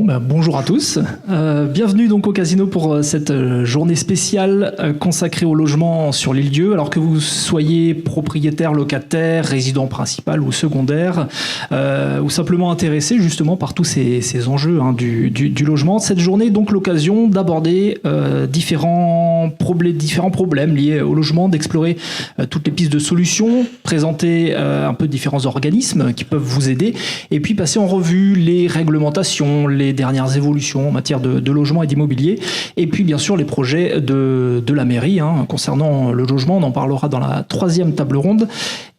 Bonjour à tous. Bienvenue donc au Casino pour cette journée spéciale consacrée au logement sur l'île-Dieu. Alors que vous soyez propriétaire, locataire, résident principal ou secondaire, ou simplement intéressé justement par tous ces enjeux du logement, cette journée est donc l'occasion d'aborder différents problèmes liés au logement, d'explorer toutes les pistes de solutions, présenter un peu différents organismes qui peuvent vous aider, et puis passer en revue les réglementations, les dernières évolutions en matière de logement et d'immobilier, et puis bien sûr les projets de la mairie concernant le logement. On en parlera dans la 3e table ronde,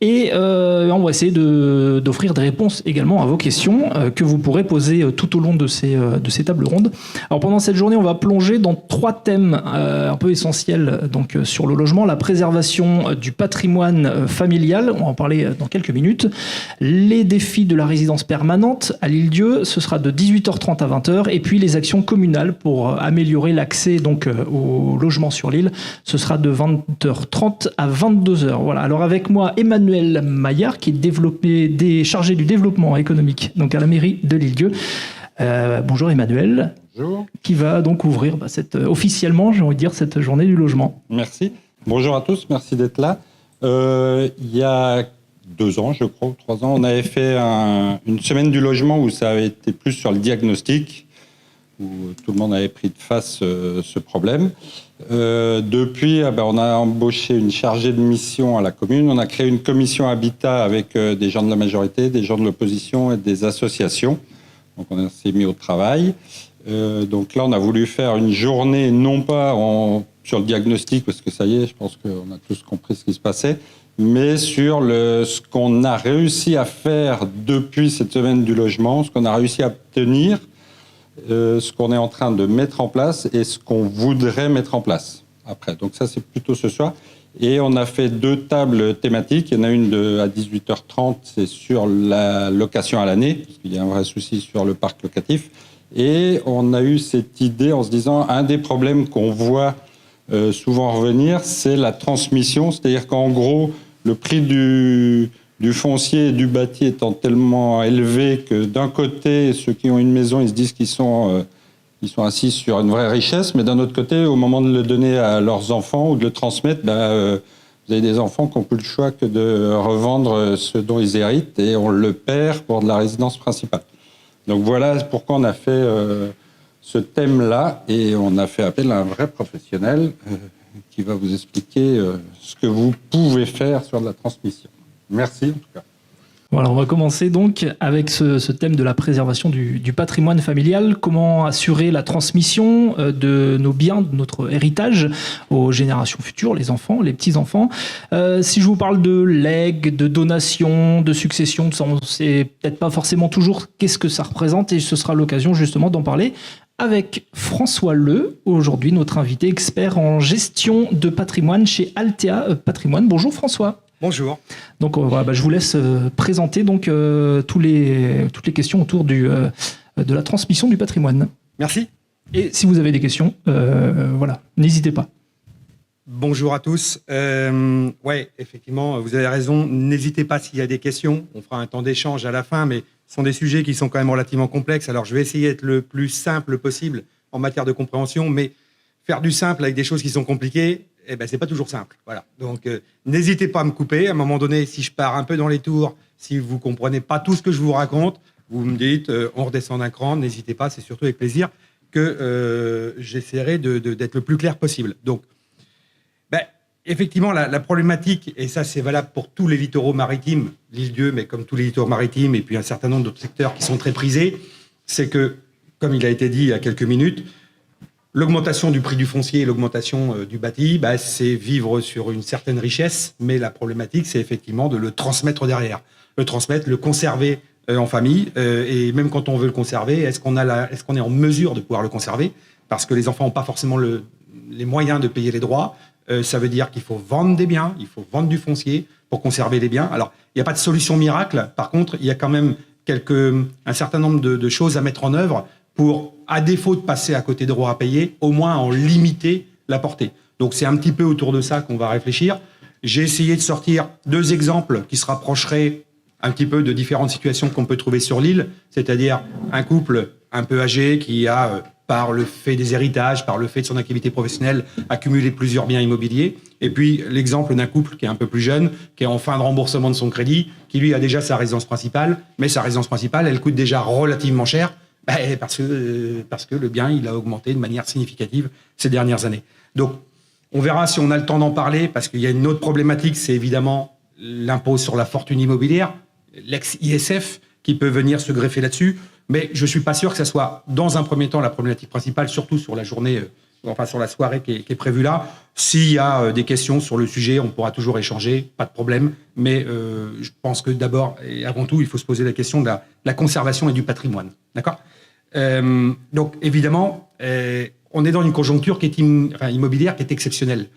et on va essayer d'offrir des réponses également à vos questions que vous pourrez poser tout au long de ces tables rondes. Alors pendant cette journée, on va plonger dans 3 thèmes un peu essentiels donc sur le logement: la préservation du patrimoine familial, on va en parler dans quelques minutes, les défis de la résidence permanente à l'île-Dieu, ce sera de 18h30 à 20h, et puis les actions communales pour améliorer l'accès donc au logement sur l'île, ce sera de 20h30 à 22h. Voilà. Alors avec moi, Emmanuel Maillard, qui est chargé du développement économique donc à la mairie de l'île-Dieu. Bonjour Emmanuel. Bonjour. Qui va donc ouvrir officiellement, j'ai envie de dire, cette journée du logement. Merci. Bonjour à tous, merci d'être là. Il y a 2 ans, je crois, ou 3 ans, on avait fait une semaine du logement où ça avait été plus sur le diagnostic, où tout le monde avait pris de face ce problème. Depuis, on a embauché une chargée de mission à la commune. On a créé une commission habitat avec des gens de la majorité, des gens de l'opposition et des associations. Donc on s'est mis au travail. Donc là, on a voulu faire une journée, non pas sur le diagnostic, parce que ça y est, je pense qu'on a tous compris ce qui se passait, mais sur ce qu'on a réussi à faire depuis cette semaine du logement, ce qu'on a réussi à obtenir, ce qu'on est en train de mettre en place et ce qu'on voudrait mettre en place après. Donc ça, c'est plutôt ce soir. Et on a fait 2 tables thématiques. Il y en a une à 18h30, c'est sur la location à l'année, parce qu'il y a un vrai souci sur le parc locatif. Et on a eu cette idée en se disant, un des problèmes qu'on voit souvent revenir, c'est la transmission. C'est-à-dire qu'en gros, le prix du foncier et du bâti étant tellement élevé que d'un côté, ceux qui ont une maison, ils se disent qu'ils sont assis sur une vraie richesse, mais d'un autre côté, au moment de le donner à leurs enfants ou de le transmettre, vous avez des enfants qui n'ont plus le choix que de revendre ce dont ils héritent, et on le perd pour de la résidence principale. Donc voilà pourquoi on a fait ce thème-là, et on a fait appel à un vrai professionnel qui va vous expliquer ce que vous pouvez faire sur de la transmission. Merci en tout cas. Voilà, on va commencer donc avec ce thème de la préservation du patrimoine familial. Comment assurer la transmission de nos biens, de notre héritage aux générations futures, les enfants, les petits-enfants. Si je vous parle de legs, de donations, de succession, on ne sait peut-être pas forcément toujours qu'est-ce que ça représente, et ce sera l'occasion justement d'en parler avec François Le, aujourd'hui notre invité expert en gestion de patrimoine chez Altea Patrimoine. Bonjour François. Bonjour. Donc je vous laisse présenter donc toutes les questions autour de la transmission du patrimoine. Merci. Et si vous avez des questions, n'hésitez pas. Bonjour à tous. Ouais, effectivement, vous avez raison. N'hésitez pas s'il y a des questions. On fera un temps d'échange à la fin, mais ce sont des sujets qui sont quand même relativement complexes. Alors, je vais essayer d'être le plus simple possible en matière de compréhension, mais faire du simple avec des choses qui sont compliquées, c'est pas toujours simple. Voilà. Donc, n'hésitez pas à me couper. À un moment donné, si je pars un peu dans les tours, si vous comprenez pas tout ce que je vous raconte, vous me dites, on redescend d'un cran. N'hésitez pas. C'est surtout avec plaisir que j'essaierai d'être le plus clair possible. Donc, effectivement, la problématique, et ça c'est valable pour tous les littoraux maritimes, l'île-Dieu, mais comme tous les littoraux maritimes, et puis un certain nombre d'autres secteurs qui sont très prisés, c'est que, comme il a été dit il y a quelques minutes, l'augmentation du prix du foncier et l'augmentation du bâti, c'est vivre sur une certaine richesse, mais la problématique, c'est effectivement de le transmettre derrière. Le transmettre, le conserver en famille, et même quand on veut le conserver, est-ce qu'on est en mesure de pouvoir le conserver? Parce que les enfants n'ont pas forcément les moyens de payer les droits. Ça veut dire qu'il faut vendre des biens, il faut vendre du foncier pour conserver les biens. Alors, il n'y a pas de solution miracle. Par contre, il y a quand même un certain nombre de choses à mettre en œuvre pour, à défaut de passer à côté de droits à payer, au moins en limiter la portée. Donc, c'est un petit peu autour de ça qu'on va réfléchir. J'ai essayé de sortir 2 exemples qui se rapprocheraient un petit peu de différentes situations qu'on peut trouver sur l'île, c'est-à-dire un couple un peu âgé qui a, par le fait des héritages, par le fait de son activité professionnelle, accumulé plusieurs biens immobiliers. Et puis l'exemple d'un couple qui est un peu plus jeune, qui est en fin de remboursement de son crédit, qui lui a déjà sa résidence principale, mais sa résidence principale, elle coûte déjà relativement cher, parce que le bien, il a augmenté de manière significative ces dernières années. Donc, on verra si on a le temps d'en parler, parce qu'il y a une autre problématique, c'est évidemment l'impôt sur la fortune immobilière, l'ex-ISF, qui peut venir se greffer là-dessus. Mais je ne suis pas sûr que ça soit, dans un premier temps, la problématique principale, surtout sur la journée, sur la soirée qui est prévue là. S'il y a des questions sur le sujet, on pourra toujours échanger, pas de problème. Mais je pense que d'abord et avant tout, il faut se poser la question de la conservation et du patrimoine. D'accord ? Donc, évidemment, on est dans une conjoncture qui est immobilière qui est exceptionnelle.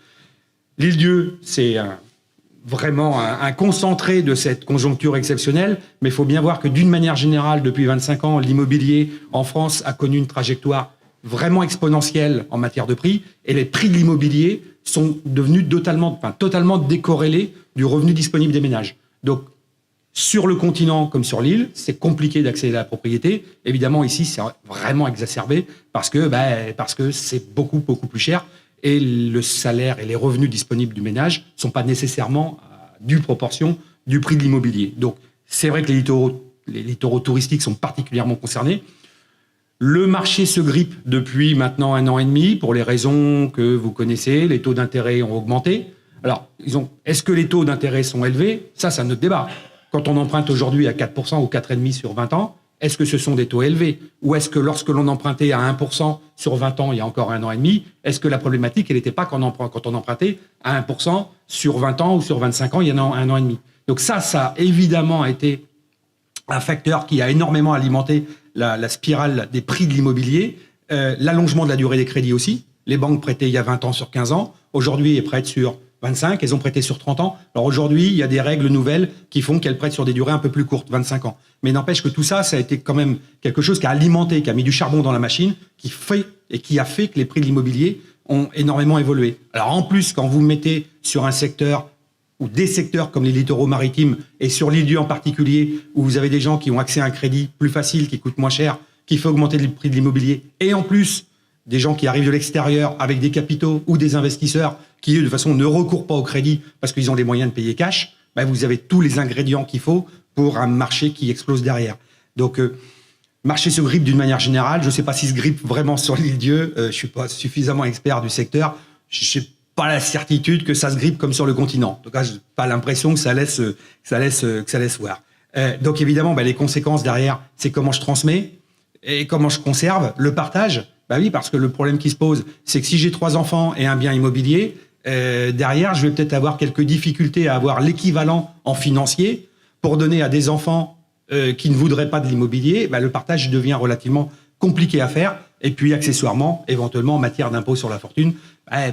L'Île-Dieu, c'est vraiment un concentré de cette conjoncture exceptionnelle, mais il faut bien voir que d'une manière générale, depuis 25 ans, l'immobilier en France a connu une trajectoire vraiment exponentielle en matière de prix, et les prix de l'immobilier sont devenus totalement décorrélés du revenu disponible des ménages. Donc, sur le continent comme sur l'île, c'est compliqué d'accéder à la propriété. Évidemment, ici, c'est vraiment exacerbé parce que c'est beaucoup, beaucoup plus cher. Et le salaire et les revenus disponibles du ménage ne sont pas nécessairement à due proportion du prix de l'immobilier. Donc, c'est vrai que les littoraux touristiques sont particulièrement concernés. Le marché se grippe depuis maintenant 1 an et demi pour les raisons que vous connaissez. Les taux d'intérêt ont augmenté. Alors, est-ce que les taux d'intérêt sont élevés ? Ça, c'est un autre débat. Quand on emprunte aujourd'hui à 4% ou 4,5% sur 20 ans, est-ce que ce sont des taux élevés ? Ou est-ce que lorsque l'on empruntait à 1% sur 20 ans, il y a encore 1 an et demi, est-ce que la problématique, elle n'était pas quand on empruntait à 1% sur 20 ans ou sur 25 ans, il y a 1 an et demi ? Donc ça évidemment été un facteur qui a énormément alimenté la spirale des prix de l'immobilier, l'allongement de la durée des crédits aussi. Les banques prêtaient il y a 20 ans sur 15 ans. Aujourd'hui, elles prêtent sur 25, elles ont prêté sur 30 ans. Alors aujourd'hui, il y a des règles nouvelles qui font qu'elles prêtent sur des durées un peu plus courtes, 25 ans. Mais n'empêche que tout ça, ça a été quand même quelque chose qui a alimenté, qui a mis du charbon dans la machine, qui a fait que les prix de l'immobilier ont énormément évolué. Alors en plus, quand vous mettez sur un secteur ou des secteurs comme les littoraux maritimes et sur l'Île-Dieu en particulier, où vous avez des gens qui ont accès à un crédit plus facile, qui coûte moins cher, qui fait augmenter le prix de l'immobilier, et en plus des gens qui arrivent de l'extérieur avec des capitaux ou des investisseurs qui, de toute façon, ne recourent pas au crédit parce qu'ils ont les moyens de payer cash, vous avez tous les ingrédients qu'il faut pour un marché qui explose derrière. Donc, marché se grippe d'une manière générale. Je ne sais pas s'il se grippe vraiment sur l'Île-Dieu. Je ne suis pas suffisamment expert du secteur. Je n'ai pas la certitude que ça se grippe comme sur le continent. En tout cas, je n'ai pas l'impression que ça laisse voir. Donc, évidemment, les conséquences derrière, c'est comment je transmets et comment je conserve le partage. Oui, parce que le problème qui se pose, c'est que si j'ai 3 enfants et un bien immobilier, derrière, je vais peut-être avoir quelques difficultés à avoir l'équivalent en financier pour donner à des enfants qui ne voudraient pas de l'immobilier. Le partage devient relativement compliqué à faire. Et puis, accessoirement, éventuellement, en matière d'impôt sur la fortune,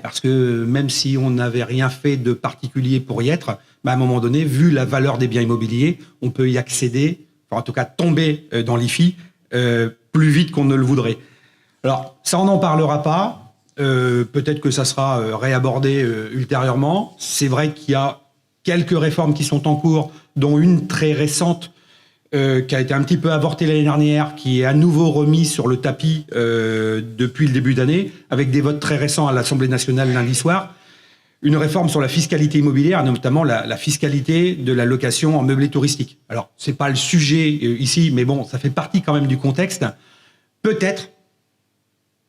parce que même si on n'avait rien fait de particulier pour y être, à un moment donné, vu la valeur des biens immobiliers, on peut y accéder, en tout cas tomber dans l'IFI plus vite qu'on ne le voudrait. Alors, ça, on n'en parlera pas. Peut-être que ça sera réabordé ultérieurement. C'est vrai qu'il y a quelques réformes qui sont en cours, dont une très récente qui a été un petit peu avortée l'année dernière, qui est à nouveau remise sur le tapis depuis le début d'année, avec des votes très récents à l'Assemblée nationale lundi soir. Une réforme sur la fiscalité immobilière, notamment la fiscalité de la location en meublé touristique. Alors, c'est pas le sujet ici, mais bon, ça fait partie quand même du contexte.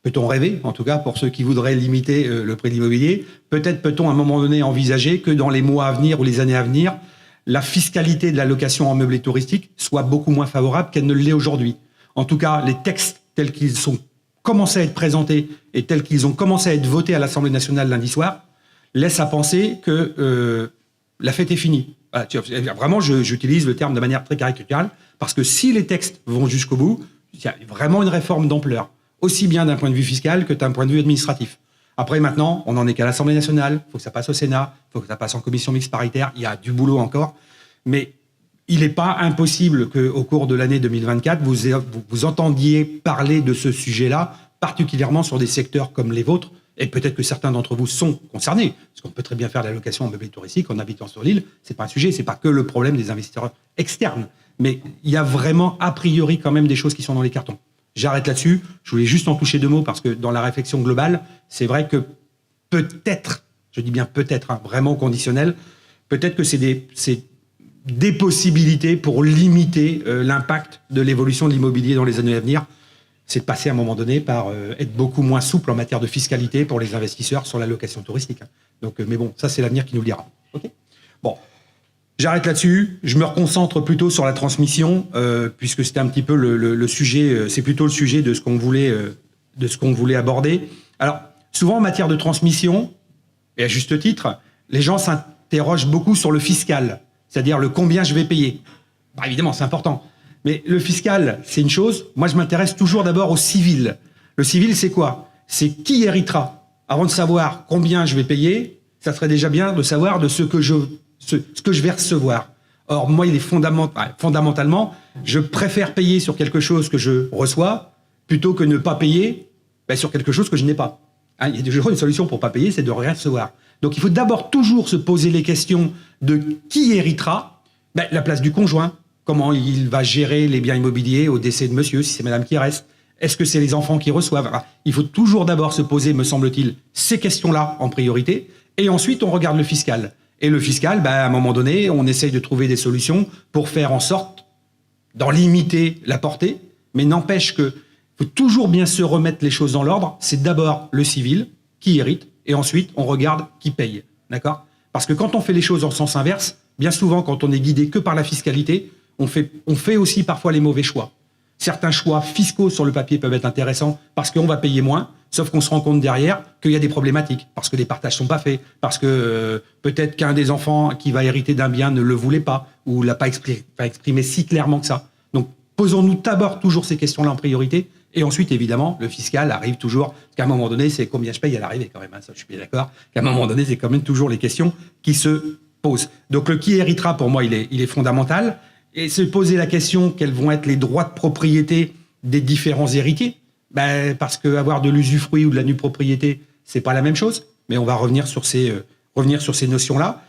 Peut-on rêver, en tout cas pour ceux qui voudraient limiter le prix de l'immobilier, peut-être peut-on à un moment donné envisager que dans les mois à venir ou les années à venir, la fiscalité de la location en meublé touristique soit beaucoup moins favorable qu'elle ne l'est aujourd'hui. En tout cas, les textes tels qu'ils sont commencés à être présentés et tels qu'ils ont commencé à être votés à l'Assemblée nationale lundi soir laissent à penser que la fête est finie. Voilà, vraiment, j'utilise le terme de manière très caricaturale parce que si les textes vont jusqu'au bout, il y a vraiment une réforme d'ampleur, aussi bien d'un point de vue fiscal que d'un point de vue administratif. Après, maintenant, on n'en est qu'à l'Assemblée nationale, il faut que ça passe au Sénat, il faut que ça passe en commission mixte paritaire, il y a du boulot encore, mais il n'est pas impossible qu'au cours de l'année 2024, vous entendiez parler de ce sujet-là, particulièrement sur des secteurs comme les vôtres, et peut-être que certains d'entre vous sont concernés, parce qu'on peut très bien faire de la location en meublé touristique en habitant sur l'île, c'est pas un sujet, c'est pas que le problème des investisseurs externes, mais il y a vraiment a priori quand même des choses qui sont dans les cartons. J'arrête là-dessus, je voulais juste en toucher 2 mots, parce que dans la réflexion globale, c'est vrai que peut-être, je dis bien peut-être, hein, vraiment conditionnel, peut-être que c'est des possibilités pour limiter l'impact de l'évolution de l'immobilier dans les années à venir. C'est de passer à un moment donné par être beaucoup moins souple en matière de fiscalité pour les investisseurs sur la location touristique. Donc, mais bon, ça c'est l'avenir qui nous le dira. Okay, bon, j'arrête là-dessus. Je me reconcentre plutôt sur la transmission, puisque c'était un petit peu le sujet. C'est plutôt le sujet de ce qu'on voulait aborder. Alors, souvent en matière de transmission, et à juste titre, les gens s'interrogent beaucoup sur le fiscal, c'est-à-dire le combien je vais payer. Bah, évidemment, c'est important. Mais le fiscal, c'est une chose. Moi, je m'intéresse toujours d'abord au civil. Le civil, c'est quoi? C'est qui héritera. Avant de savoir combien je vais payer, ça serait déjà bien de savoir de ce que je vais recevoir. Or, moi, il est fondamentalement, je préfère payer sur quelque chose que je reçois plutôt que ne pas payer sur quelque chose que je n'ai pas. Hein, il y a toujours une solution pour ne pas payer, c'est de rien recevoir. Donc, il faut d'abord toujours se poser les questions de qui héritera. La place du conjoint. Comment il va gérer les biens immobiliers au décès de monsieur, si c'est madame qui reste? Est-ce que c'est les enfants qui reçoivent? Il faut toujours d'abord se poser, me semble-t-il, ces questions-là en priorité, et ensuite on regarde le fiscal. Et le fiscal, à un moment donné, on essaye de trouver des solutions pour faire en sorte d'en limiter la portée, mais n'empêche que faut toujours bien se remettre les choses dans l'ordre. C'est d'abord le civil qui hérite, et ensuite on regarde qui paye. D'accord? Parce que quand on fait les choses en sens inverse, bien souvent quand on est guidé que par la fiscalité, on fait aussi parfois les mauvais choix. Certains choix fiscaux sur le papier peuvent être intéressants parce qu'on va payer moins, sauf qu'on se rend compte derrière qu'il y a des problématiques, parce que les partages sont pas faits, parce que peut-être qu'un des enfants qui va hériter d'un bien ne le voulait pas, ou l'a pas exprimé si clairement que ça. Donc, posons-nous d'abord toujours ces questions-là en priorité, et ensuite, évidemment, le fiscal arrive toujours, parce qu'à un moment donné, c'est combien je paye à l'arrivée quand même, hein, ça je suis bien d'accord, qu'à un moment donné, c'est quand même toujours les questions qui se posent. Donc, le qui héritera, pour moi, il est fondamental. Et se poser la question quels vont être les droits de propriété des différents héritiers, parce qu'avoir de l'usufruit ou de la nue propriété, c'est pas la même chose, mais on va revenir sur ces notions-là.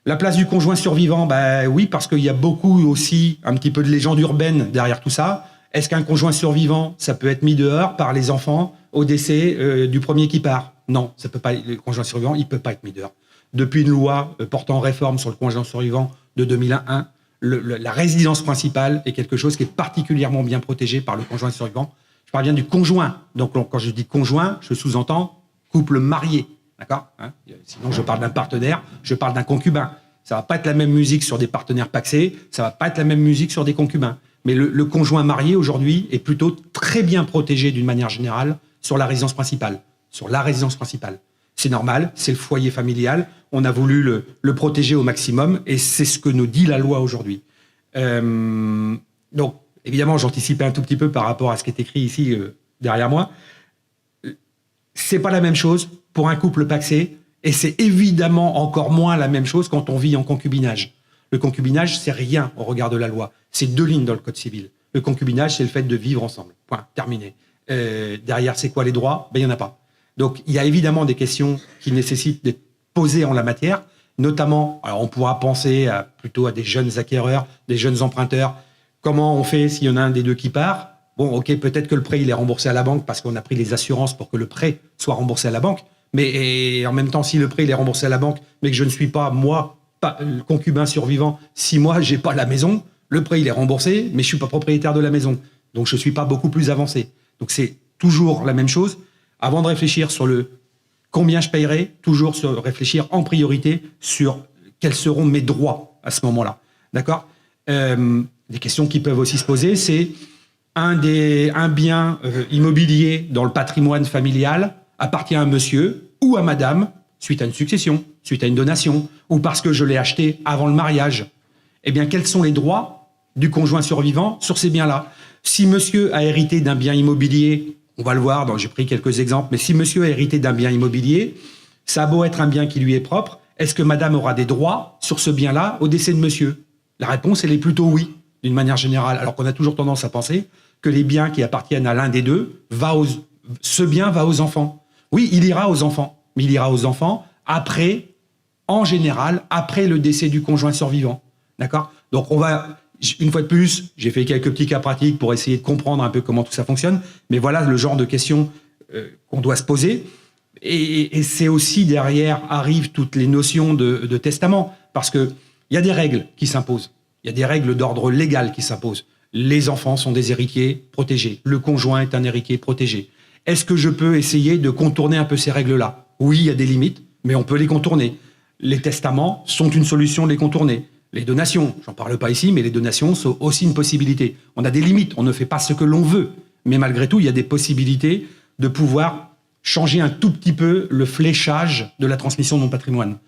La place du conjoint survivant, oui, parce qu'il y a beaucoup aussi un petit peu de légende urbaine derrière tout ça. Est-ce qu'un conjoint survivant, ça peut être mis dehors par les enfants au décès du premier qui part? Non, ça peut pas. Le conjoint survivant, il peut pas être mis dehors. Depuis une loi portant réforme sur le conjoint survivant de 2001, la résidence principale est quelque chose qui est particulièrement bien protégé par le conjoint survivant. Je parle bien du conjoint. Donc, quand je dis conjoint, je sous-entends couple marié. D'accord, hein? Sinon, je parle d'un partenaire, je parle d'un concubin. Ça va pas être la même musique sur des partenaires pacsés, ça va pas être la même musique sur des concubins. Mais le conjoint marié, aujourd'hui, est plutôt très bien protégé d'une manière générale sur la résidence principale. Sur la résidence principale. C'est normal, c'est le foyer familial. On a voulu le protéger au maximum et c'est ce que nous dit la loi aujourd'hui. Donc, évidemment, j'anticipais un tout petit peu par rapport à ce qui est écrit ici derrière moi. C'est pas la même chose pour un couple pacsé et c'est évidemment encore moins la même chose quand on vit en concubinage. Le concubinage, c'est rien au regard de la loi. C'est 2 lignes dans le code civil. Le concubinage, c'est le fait de vivre ensemble. Point. Terminé. Derrière, c'est quoi les droits? Il n'y en a pas. Donc, il y a évidemment des questions qui nécessitent d'être posées en la matière, notamment, alors on pourra penser plutôt à des jeunes acquéreurs, des jeunes emprunteurs. Comment on fait s'il y en a un des deux qui part? Bon, ok, peut-être que le prêt, il est remboursé à la banque parce qu'on a pris les assurances pour que le prêt soit remboursé à la banque. Mais en même temps, si le prêt, il est remboursé à la banque, mais que je ne suis pas, moi, pas le concubin survivant, si moi, j'ai pas la maison, le prêt, il est remboursé, mais je suis pas propriétaire de la maison. Donc, je suis pas beaucoup plus avancé. Donc, c'est toujours la même chose. Avant de réfléchir sur le combien je payerai, toujours réfléchir en priorité sur quels seront mes droits à ce moment-là. D'accord? Des questions qui peuvent aussi se poser, c'est un bien immobilier dans le patrimoine familial appartient à un monsieur ou à madame suite à une succession, suite à une donation, ou parce que je l'ai acheté avant le mariage. Eh bien, quels sont les droits du conjoint survivant sur ces biens-là? Si monsieur a hérité d'un bien immobilier, on va le voir, j'ai pris quelques exemples, mais si monsieur a hérité d'un bien immobilier, ça a beau être un bien qui lui est propre, est-ce que madame aura des droits sur ce bien-là au décès de monsieur? La réponse, elle est plutôt oui, d'une manière générale, alors qu'on a toujours tendance à penser que les biens qui appartiennent à l'un des deux, ce bien va aux enfants. Oui, il ira aux enfants. Mais il ira aux enfants après, en général, après le décès du conjoint survivant. D'accord ? Donc, on va, une fois de plus, j'ai fait quelques petits cas pratiques pour essayer de comprendre un peu comment tout ça fonctionne. Mais voilà le genre de questions qu'on doit se poser. Et c'est aussi derrière arrivent toutes les notions de testament. Parce qu'il y a des règles qui s'imposent. Il y a des règles d'ordre légal qui s'imposent. Les enfants sont des héritiers protégés. Le conjoint est un héritier protégé. Est-ce que je peux essayer de contourner un peu ces règles-là ? Oui, il y a des limites, mais on peut les contourner. Les testaments sont une solution de les contourner. Les donations, j'en parle pas ici, mais les donations sont aussi une possibilité. On a des limites, on ne fait pas ce que l'on veut. Mais malgré tout, il y a des possibilités de pouvoir changer un tout petit peu le fléchage de la transmission de mon patrimoine.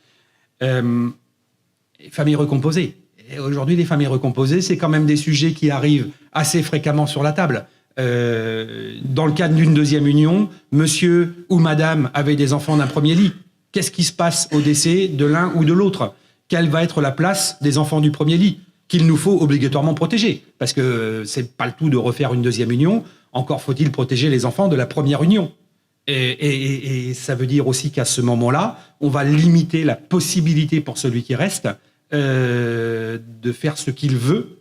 Familles recomposées. Et aujourd'hui, les familles recomposées, c'est quand même des sujets qui arrivent assez fréquemment sur la table. Dans le cadre d'une deuxième union, monsieur ou madame avait des enfants d'un premier lit. Qu'est-ce qui se passe au décès de l'un ou de l'autre ? Quelle va être la place des enfants du premier lit qu'il nous faut obligatoirement protéger ? Parce que c'est pas le tout de refaire une deuxième union, encore faut-il protéger les enfants de la première union. Et ça veut dire aussi qu'à ce moment-là, on va limiter la possibilité pour celui qui reste de faire ce qu'il veut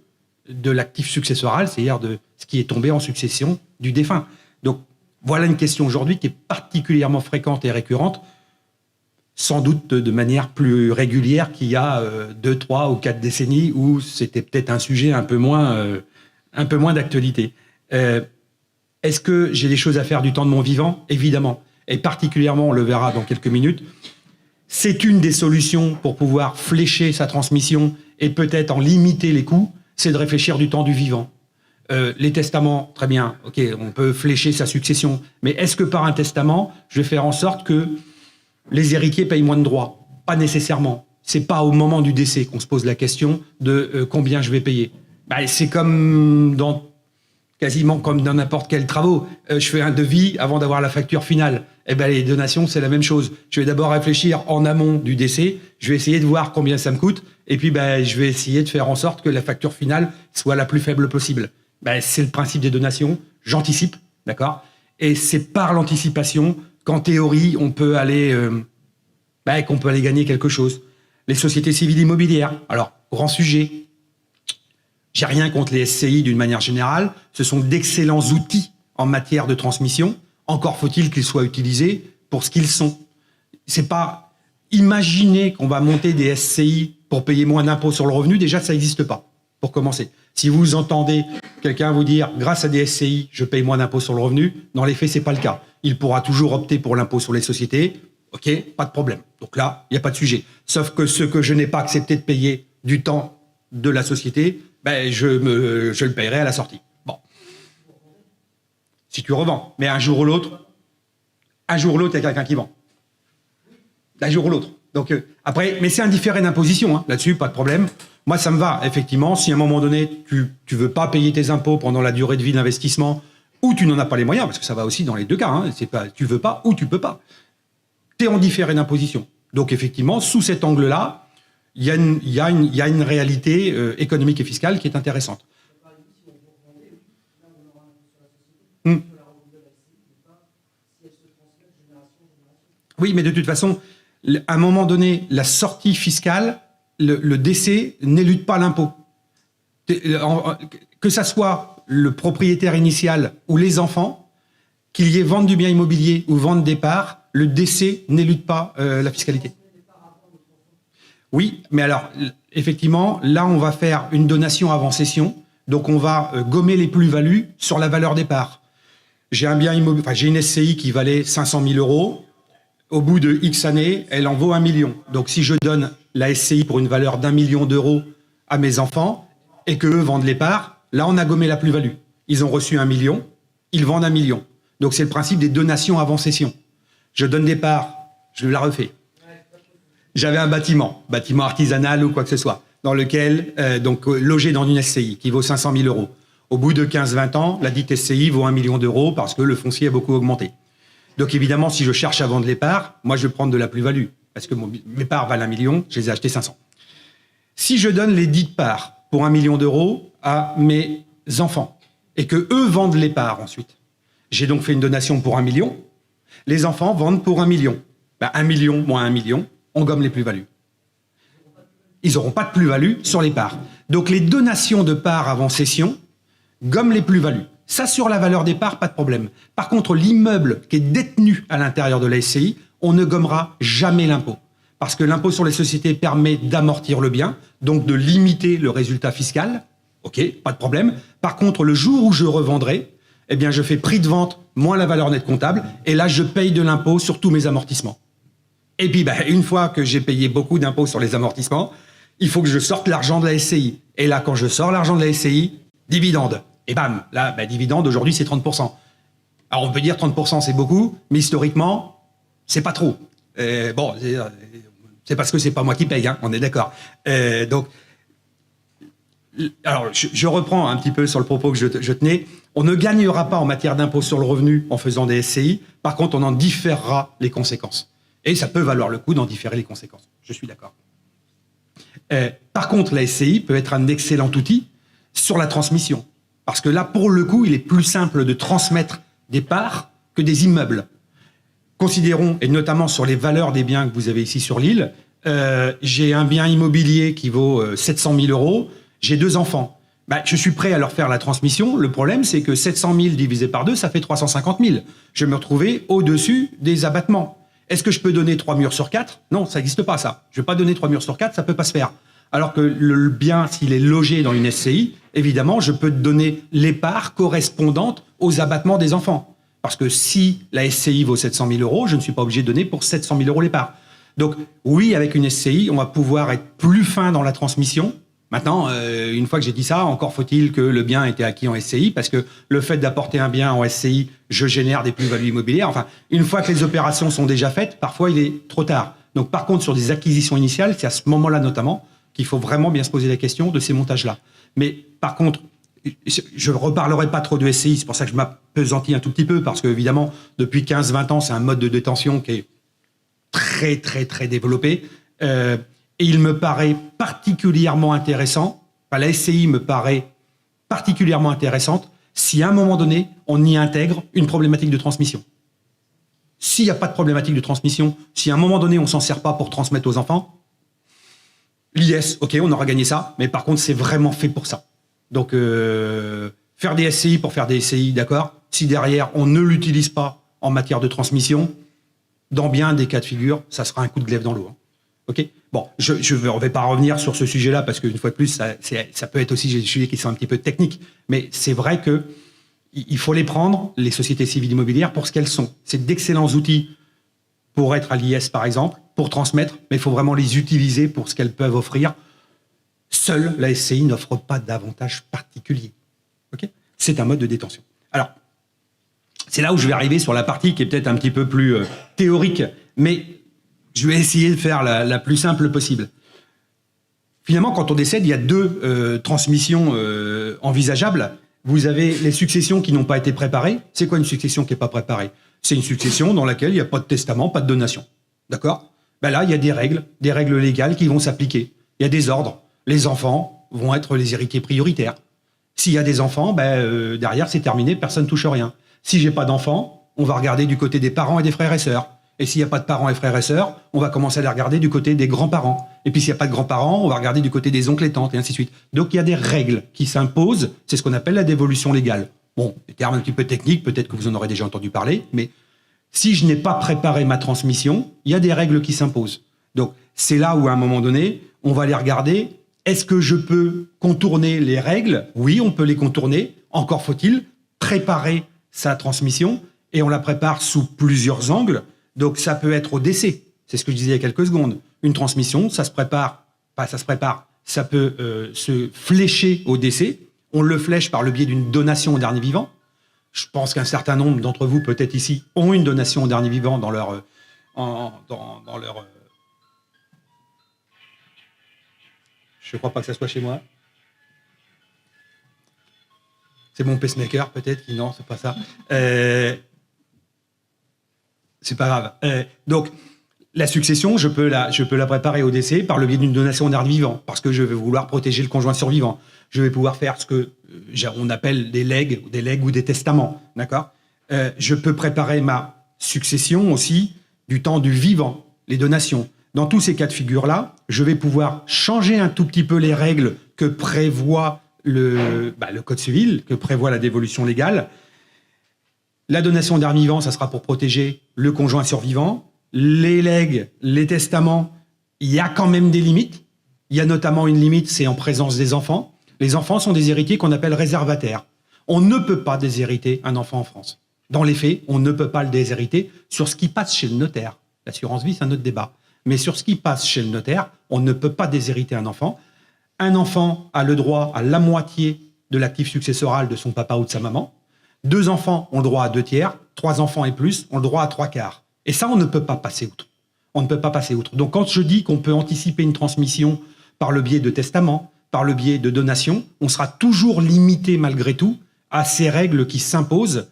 de l'actif successoral, c'est-à-dire de ce qui est tombé en succession du défunt. Donc, voilà une question aujourd'hui qui est particulièrement fréquente et récurrente, sans doute de manière plus régulière qu'il y a 2, 3 ou 4 décennies où c'était peut-être un sujet un peu moins d'actualité. Est-ce que j'ai des choses à faire du temps de mon vivant ? Évidemment. Et particulièrement, on le verra dans quelques minutes, c'est une des solutions pour pouvoir flécher sa transmission et peut-être en limiter les coûts, c'est de réfléchir du temps du vivant. Les testaments, très bien, ok, on peut flécher sa succession, mais est-ce que par un testament, je vais faire en sorte que les héritiers payent moins de droits ? Pas nécessairement. C'est pas au moment du décès qu'on se pose la question de combien je vais payer. C'est quasiment comme dans n'importe quel travaux. Je fais un devis avant d'avoir la facture finale. Les donations, c'est la même chose. Je vais d'abord réfléchir en amont du décès. Je vais essayer de voir combien ça me coûte. Et puis, je vais essayer de faire en sorte que la facture finale soit la plus faible possible. C'est le principe des donations. J'anticipe, d'accord ? Et c'est par l'anticipation qu'en théorie, on peut aller gagner quelque chose. Les sociétés civiles immobilières. Alors, grand sujet. J'ai rien contre les SCI d'une manière générale. Ce sont d'excellents outils en matière de transmission. Encore faut-il qu'ils soient utilisés pour ce qu'ils sont. C'est pas imaginer qu'on va monter des SCI pour payer moins d'impôts sur le revenu. Déjà, ça n'existe pas, pour commencer. Si vous entendez quelqu'un vous dire, grâce à des SCI, je paye moins d'impôts sur le revenu, dans les faits, c'est pas le cas. Il pourra toujours opter pour l'impôt sur les sociétés. OK, pas de problème. Donc là, il n'y a pas de sujet. Sauf que ce que je n'ai pas accepté de payer du temps de la société, je le paierai à la sortie. Bon. Si tu revends. Mais un jour ou l'autre, il y a quelqu'un qui vend. Un jour ou l'autre. Donc, après, mais c'est un différé d'imposition, hein. Là-dessus, pas de problème. Moi, ça me va, effectivement. Si à un moment donné, tu veux pas payer tes impôts pendant la durée de vie d'investissement, ou tu n'en as pas les moyens, parce que ça va aussi dans les deux cas, hein. C'est pas, tu veux pas ou tu peux pas. Tu es en différé d'imposition. Donc, effectivement, sous cet angle-là, il y a une réalité économique et fiscale qui est intéressante. Oui, mais de toute façon, à un moment donné, la sortie fiscale, le décès n'élude pas l'impôt. Que ça soit le propriétaire initial ou les enfants, qu'il y ait vente du bien immobilier ou vente des parts, le décès n'élude pas la fiscalité. Oui, mais alors, effectivement, là, on va faire une donation avant cession. Donc, on va gommer les plus-values sur la valeur des parts. J'ai un bien immobilier, j'ai une SCI qui valait 500 000 euros. Au bout de X années, elle en vaut 1 million. Donc, si je donne la SCI pour une valeur d'1 million d'euros à mes enfants et qu'eux vendent les parts, là, on a gommé la plus-value. Ils ont reçu 1 million, ils vendent 1 million. Donc, c'est le principe des donations avant cession. Je donne des parts, je la refais. J'avais un bâtiment artisanal ou quoi que ce soit, dans lequel, logé dans une SCI qui vaut 500 000 euros. Au bout de 15-20 ans, la dite SCI vaut 1 million d'euros parce que le foncier a beaucoup augmenté. Donc évidemment, si je cherche à vendre les parts, moi je vais prendre de la plus-value, parce que mes parts valent 1 million, je les ai achetées 500. Si je donne les dites parts pour 1 million d'euros à mes enfants, et que eux vendent les parts ensuite, j'ai donc fait une donation pour 1 million, Les enfants vendent pour 1 million. 1 million moins 1 million, on gomme les plus-values. Ils n'auront pas de plus-value sur les parts. Donc les donations de parts avant cession gomment les plus-values. Ça, sur la valeur des parts, pas de problème. Par contre, l'immeuble qui est détenu à l'intérieur de la SCI, on ne gommera jamais l'impôt. Parce que l'impôt sur les sociétés permet d'amortir le bien, donc de limiter le résultat fiscal. OK, pas de problème. Par contre, le jour où je revendrai, eh bien, je fais prix de vente moins la valeur nette comptable, et là, je paye de l'impôt sur tous mes amortissements. Et puis, une fois que j'ai payé beaucoup d'impôts sur les amortissements, il faut que je sorte l'argent de la SCI. Et là, quand je sors l'argent de la SCI, dividende. Et bam, là, dividende, aujourd'hui, c'est 30%. Alors, on peut dire 30%, c'est beaucoup, mais historiquement, c'est pas trop. Bon, c'est parce que c'est pas moi qui paye, hein, on est d'accord. Donc, alors, je reprends un petit peu sur le propos que je tenais. On ne gagnera pas en matière d'impôt sur le revenu en faisant des SCI. Par contre, on en différera les conséquences. Et ça peut valoir le coup d'en différer les conséquences. Je suis d'accord. Par contre, la SCI peut être un excellent outil sur la transmission. Parce que là, pour le coup, il est plus simple de transmettre des parts que des immeubles. Considérons, et notamment sur les valeurs des biens que vous avez ici sur l'île, j'ai un bien immobilier qui vaut 700 000 euros, j'ai 2 enfants. Je suis prêt à leur faire la transmission. Le problème, c'est que 700 000 divisé par 2, ça fait 350 000. Je vais me retrouver au-dessus des abattements. Est-ce que je peux donner 3 murs sur 4 ? Non, ça n'existe pas, ça. Je ne vais pas donner 3 murs sur 4, ça ne peut pas se faire. Alors que le bien, s'il est logé dans une SCI, évidemment, je peux donner les parts correspondantes aux abattements des enfants. Parce que si la SCI vaut 700 000 euros, je ne suis pas obligé de donner pour 700 000 euros les parts. Donc, oui, avec une SCI, on va pouvoir être plus fin dans la transmission. Maintenant, une fois que j'ai dit ça, encore faut-il que le bien ait été acquis en SCI, parce que le fait d'apporter un bien en SCI, je génère des plus-values immobilières. Enfin, une fois que les opérations sont déjà faites, parfois il est trop tard. Donc, par contre, sur des acquisitions initiales, c'est à ce moment-là notamment qu'il faut vraiment bien se poser la question de ces montages-là. Mais par contre, je ne reparlerai pas trop de SCI, c'est pour ça que je m'appesantis un tout petit peu, parce qu'évidemment, depuis 15-20 ans, c'est un mode de détention qui est très, très, très développé. Et il me paraît particulièrement intéressant, la SCI me paraît particulièrement intéressante si à un moment donné, on y intègre une problématique de transmission. S'il n'y a pas de problématique de transmission, si à un moment donné, on ne s'en sert pas pour transmettre aux enfants, l'IS, OK, on aura gagné ça, mais par contre, c'est vraiment fait pour ça. Donc, faire des SCI pour faire des SCI, d'accord. Si derrière, on ne l'utilise pas en matière de transmission, dans bien des cas de figure, ça sera un coup de glaive dans l'eau. Hein. OK ? Bon, je ne vais pas revenir sur ce sujet-là, parce qu'une fois de plus, ça peut être aussi des sujets qui sont un petit peu techniques. Mais c'est vrai qu'il faut les prendre, les sociétés civiles immobilières, pour ce qu'elles sont. C'est d'excellents outils pour être à l'IS, par exemple, pour transmettre, mais il faut vraiment les utiliser pour ce qu'elles peuvent offrir. Seule la SCI n'offre pas d'avantages particuliers. Okay ? C'est un mode de détention. Alors, c'est là où je vais arriver sur la partie qui est peut-être un petit peu plus théorique, mais je vais essayer de faire la plus simple possible. Finalement, quand on décède, il y a 2 transmissions envisageables. Vous avez les successions qui n'ont pas été préparées. C'est quoi une succession qui n'est pas préparée ? C'est une succession dans laquelle il n'y a pas de testament, pas de donation. D'accord ? Là, il y a des règles légales qui vont s'appliquer. Il y a des ordres. Les enfants vont être les héritiers prioritaires. S'il y a des enfants, derrière, c'est terminé, personne ne touche rien. Si j'ai pas d'enfants, on va regarder du côté des parents et des frères et sœurs. Et s'il n'y a pas de parents et frères et sœurs, on va commencer à les regarder du côté des grands-parents. Et puis s'il n'y a pas de grands-parents, on va regarder du côté des oncles et tantes, et ainsi de suite. Donc il y a des règles qui s'imposent, c'est ce qu'on appelle la dévolution légale. Bon, des termes un petit peu techniques, peut-être que vous en aurez déjà entendu parler, mais si je n'ai pas préparé ma transmission, il y a des règles qui s'imposent. Donc c'est là où à un moment donné, on va les regarder. Est-ce que je peux contourner les règles ? Oui, on peut les contourner. Encore faut-il préparer sa transmission, et on la prépare sous plusieurs angles. Donc, ça peut être au décès. C'est ce que je disais il y a quelques secondes. Une transmission, ça peut se flécher au décès. On le flèche par le biais d'une donation au dernier vivant. Je pense qu'un certain nombre d'entre vous, peut-être ici, ont une donation au dernier vivant dans leur... Je ne crois pas que ça soit chez moi. C'est mon pacemaker, peut-être. Non, c'est pas ça. C'est pas grave. Donc, la succession, je peux la préparer au décès par le biais d'une donation au dernier vivant, parce que je vais vouloir protéger le conjoint survivant. Je vais pouvoir faire ce que on appelle des legs ou des testaments, d'accord ? Je peux préparer ma succession aussi du temps du vivant, les donations. Dans tous ces cas de figure-là, je vais pouvoir changer un tout petit peu les règles que prévoit le Code civil, que prévoit la dévolution légale. La donation d'armes vivantes, ça sera pour protéger le conjoint survivant. Les legs, les testaments, il y a quand même des limites. Il y a notamment une limite, c'est en présence des enfants. Les enfants sont des héritiers qu'on appelle réservataires. On ne peut pas déshériter un enfant en France. Dans les faits, on ne peut pas le déshériter sur ce qui passe chez le notaire. L'assurance vie, c'est un autre débat. Mais sur ce qui passe chez le notaire, on ne peut pas déshériter un enfant. Un enfant a le droit à la moitié de l'actif successoral de son papa ou de sa maman. 2 enfants ont le droit à 2/3. 3 enfants et plus ont le droit à 3/4. Et ça, on ne peut pas passer outre. On ne peut pas passer outre. Donc quand je dis qu'on peut anticiper une transmission par le biais de testament, par le biais de donation, on sera toujours limité malgré tout à ces règles qui s'imposent.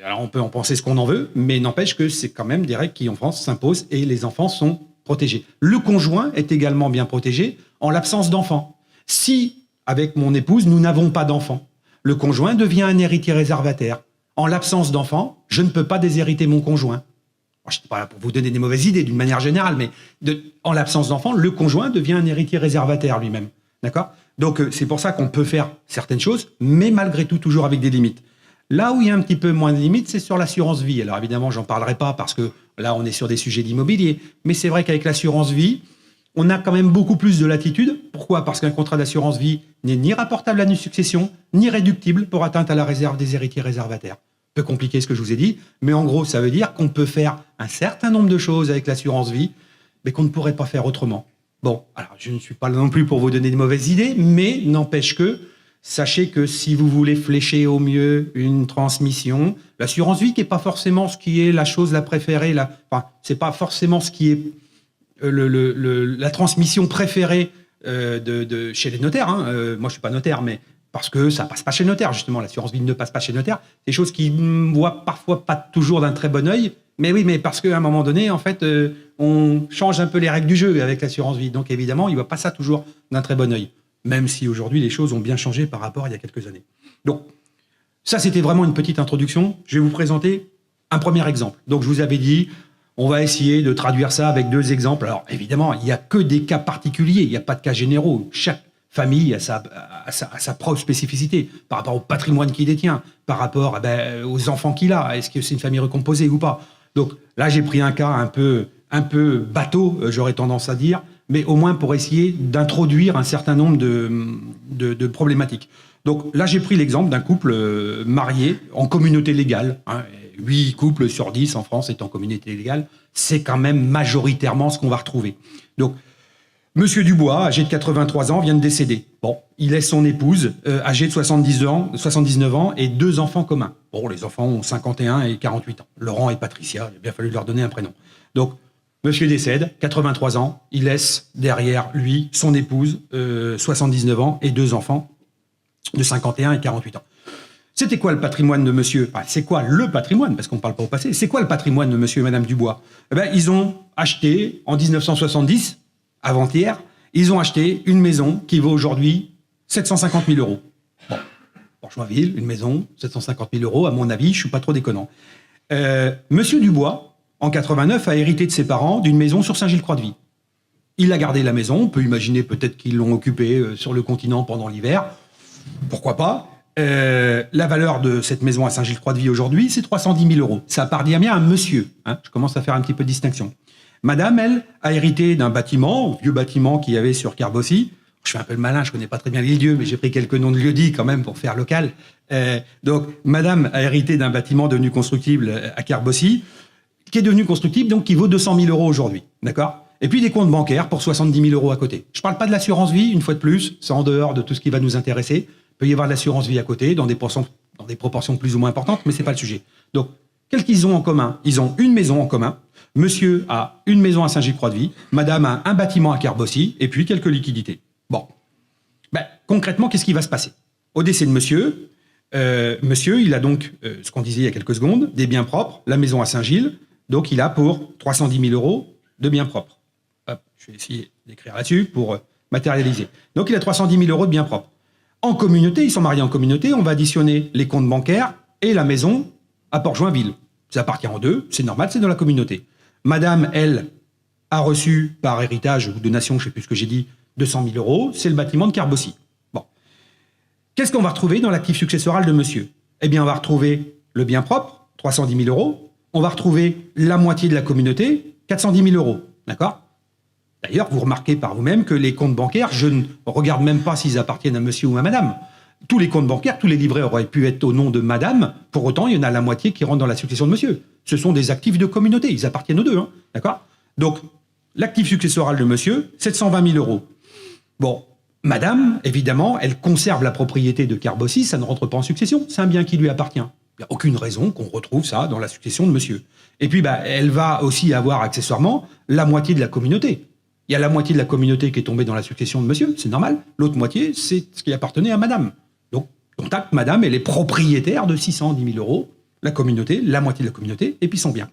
Alors on peut en penser ce qu'on en veut, mais n'empêche que c'est quand même des règles qui en France s'imposent et les enfants sont protégés. Le conjoint est également bien protégé en l'absence d'enfants. Si, avec mon épouse, nous n'avons pas d'enfants, le conjoint devient un héritier réservataire. En l'absence d'enfants, je ne peux pas déshériter mon conjoint. Je ne suis pas là pour vous donner des mauvaises idées d'une manière générale, mais en l'absence d'enfants, le conjoint devient un héritier réservataire lui-même. D'accord ? Donc c'est pour ça qu'on peut faire certaines choses, mais malgré tout toujours avec des limites. Là où il y a un petit peu moins de limites, c'est sur l'assurance vie. Alors évidemment, j'en parlerai pas parce que là, on est sur des sujets d'immobilier. Mais c'est vrai qu'avec l'assurance vie, on a quand même beaucoup plus de latitude. Pourquoi ? Parce qu'un contrat d'assurance vie n'est ni rapportable à une succession, ni réductible pour atteinte à la réserve des héritiers réservataires. Un peu compliqué ce que je vous ai dit, mais en gros, ça veut dire qu'on peut faire un certain nombre de choses avec l'assurance vie, mais qu'on ne pourrait pas faire autrement. Bon, alors je ne suis pas là non plus pour vous donner de mauvaises idées, mais n'empêche que sachez que si vous voulez flécher au mieux une transmission, l'assurance vie qui n'est pas forcément ce qui est la chose la préférée, c'est pas forcément ce qui est la transmission préférée chez les notaires. Moi, je suis pas notaire, mais parce que ça passe pas chez le notaire, justement. L'assurance vie ne passe pas chez le notaire. C'est des choses qui voient parfois pas toujours d'un très bon œil. Mais oui, mais parce qu'à un moment donné, en fait, on change un peu les règles du jeu avec l'assurance vie. Donc, évidemment, il ne voit pas ça toujours d'un très bon œil. Même si aujourd'hui, les choses ont bien changé par rapport à il y a quelques années. Donc, ça, c'était vraiment une petite introduction. Je vais vous présenter un premier exemple. Donc, je vous avais dit, on va essayer de traduire ça avec 2 exemples. Alors, évidemment, il n'y a que des cas particuliers. Il n'y a pas de cas généraux. Chaque famille a sa propre spécificité par rapport au patrimoine qu'il détient, par rapport aux enfants qu'il a. Est-ce que c'est une famille recomposée ou pas ? Donc, là, j'ai pris un cas un peu bateau, j'aurais tendance à dire, mais au moins pour essayer d'introduire un certain nombre de problématiques. Donc là, j'ai pris l'exemple d'un couple marié en communauté légale. 8 couples sur 10 en France est en communauté légale. C'est quand même majoritairement ce qu'on va retrouver. Donc, Monsieur Dubois, âgé de 83 ans, vient de décéder. Bon, il laisse son épouse, âgée de 79 ans, et 2 enfants communs. Bon, les enfants ont 51 et 48 ans. Laurent et Patricia, il a bien fallu leur donner un prénom. Donc, monsieur décède, 83 ans, il laisse derrière lui son épouse, 79 ans, et 2 enfants de 51 et 48 ans. C'était quoi le patrimoine de monsieur ? C'est quoi le patrimoine ? Parce qu'on ne parle pas au passé. C'est quoi le patrimoine de monsieur et madame Dubois ? Ils ont acheté, en 1970, avant-hier, ils ont acheté une maison qui vaut aujourd'hui 750 000 euros. Bon, Bourgeoisville, une maison, 750 000 euros, à mon avis, je ne suis pas trop déconnant. Monsieur Dubois, en 89, a hérité de ses parents d'une maison sur Saint-Gilles-Croix-de-Vie. Il a gardé la maison, on peut imaginer peut-être qu'ils l'ont occupée sur le continent pendant l'hiver. Pourquoi pas ? La valeur de cette maison à Saint-Gilles-Croix-de-Vie aujourd'hui, c'est 310 000 euros. Ça appartient bien à monsieur. Je commence à faire un petit peu de distinction. Madame, elle, a hérité d'un bâtiment, vieux bâtiment qu'il y avait sur Carbossy. Je fais un peu le malin, je connais pas très bien les lieux, mais j'ai pris quelques noms de lieux-dits quand même pour faire local. Donc, madame a hérité d'un bâtiment devenu constructible à Carbossy, qui est devenu constructible, donc qui vaut 200 000 euros aujourd'hui. D'accord ? Et puis des comptes bancaires pour 70 000 euros à côté. Je parle pas de l'assurance vie, une fois de plus, c'est en dehors de tout ce qui va nous intéresser. Il peut y avoir de l'assurance vie à côté, dans des proportions plus ou moins importantes, mais c'est pas le sujet. Donc, qu'est-ce qu'ils ont en commun ? Ils ont une maison en commun. Monsieur a une maison à Saint-Gilles-Croix-de-Vie, madame a un bâtiment à Carbossy, et puis quelques liquidités. Bon. Concrètement, qu'est-ce qui va se passer ? Au décès de monsieur, il a donc, ce qu'on disait il y a quelques secondes, des biens propres, la maison à Saint-Gilles, donc il a pour 310 000 euros de biens propres. Hop, je vais essayer d'écrire là-dessus pour matérialiser. Donc il a 310 000 euros de biens propres. En communauté, ils sont mariés en communauté, on va additionner les comptes bancaires et la maison à Port-Joinville. Ça appartient aux deux, c'est normal, c'est dans la communauté. Madame, elle, a reçu par héritage ou donation, je ne sais plus ce que j'ai dit, 200 000 euros, c'est le bâtiment de Carbossy. Bon. Qu'est-ce qu'on va retrouver dans l'actif successoral de monsieur? Eh bien, on va retrouver le bien propre, 310 000 euros. On va retrouver la moitié de la communauté, 410 000 euros. D'accord? D'ailleurs, vous remarquez par vous-même que les comptes bancaires, je ne regarde même pas s'ils appartiennent à monsieur ou à madame. Tous les comptes bancaires, tous les livrets auraient pu être au nom de madame. Pour autant, il y en a la moitié qui rentre dans la succession de monsieur. Ce sont des actifs de communauté. Ils appartiennent aux deux. Hein. D'accord? Donc, l'actif successoral de monsieur, 720 000 euros. Bon, madame, évidemment, elle conserve la propriété de Carbossy, ça ne rentre pas en succession. C'est un bien qui lui appartient. Il n'y a aucune raison qu'on retrouve ça dans la succession de monsieur. Et puis, elle va aussi avoir accessoirement la moitié de la communauté. Il y a la moitié de la communauté qui est tombée dans la succession de monsieur, c'est normal. L'autre moitié, c'est ce qui appartenait à madame. Donc, contact, madame, elle est propriétaire de 610 000 euros, la communauté, la moitié de la communauté, et puis son bien.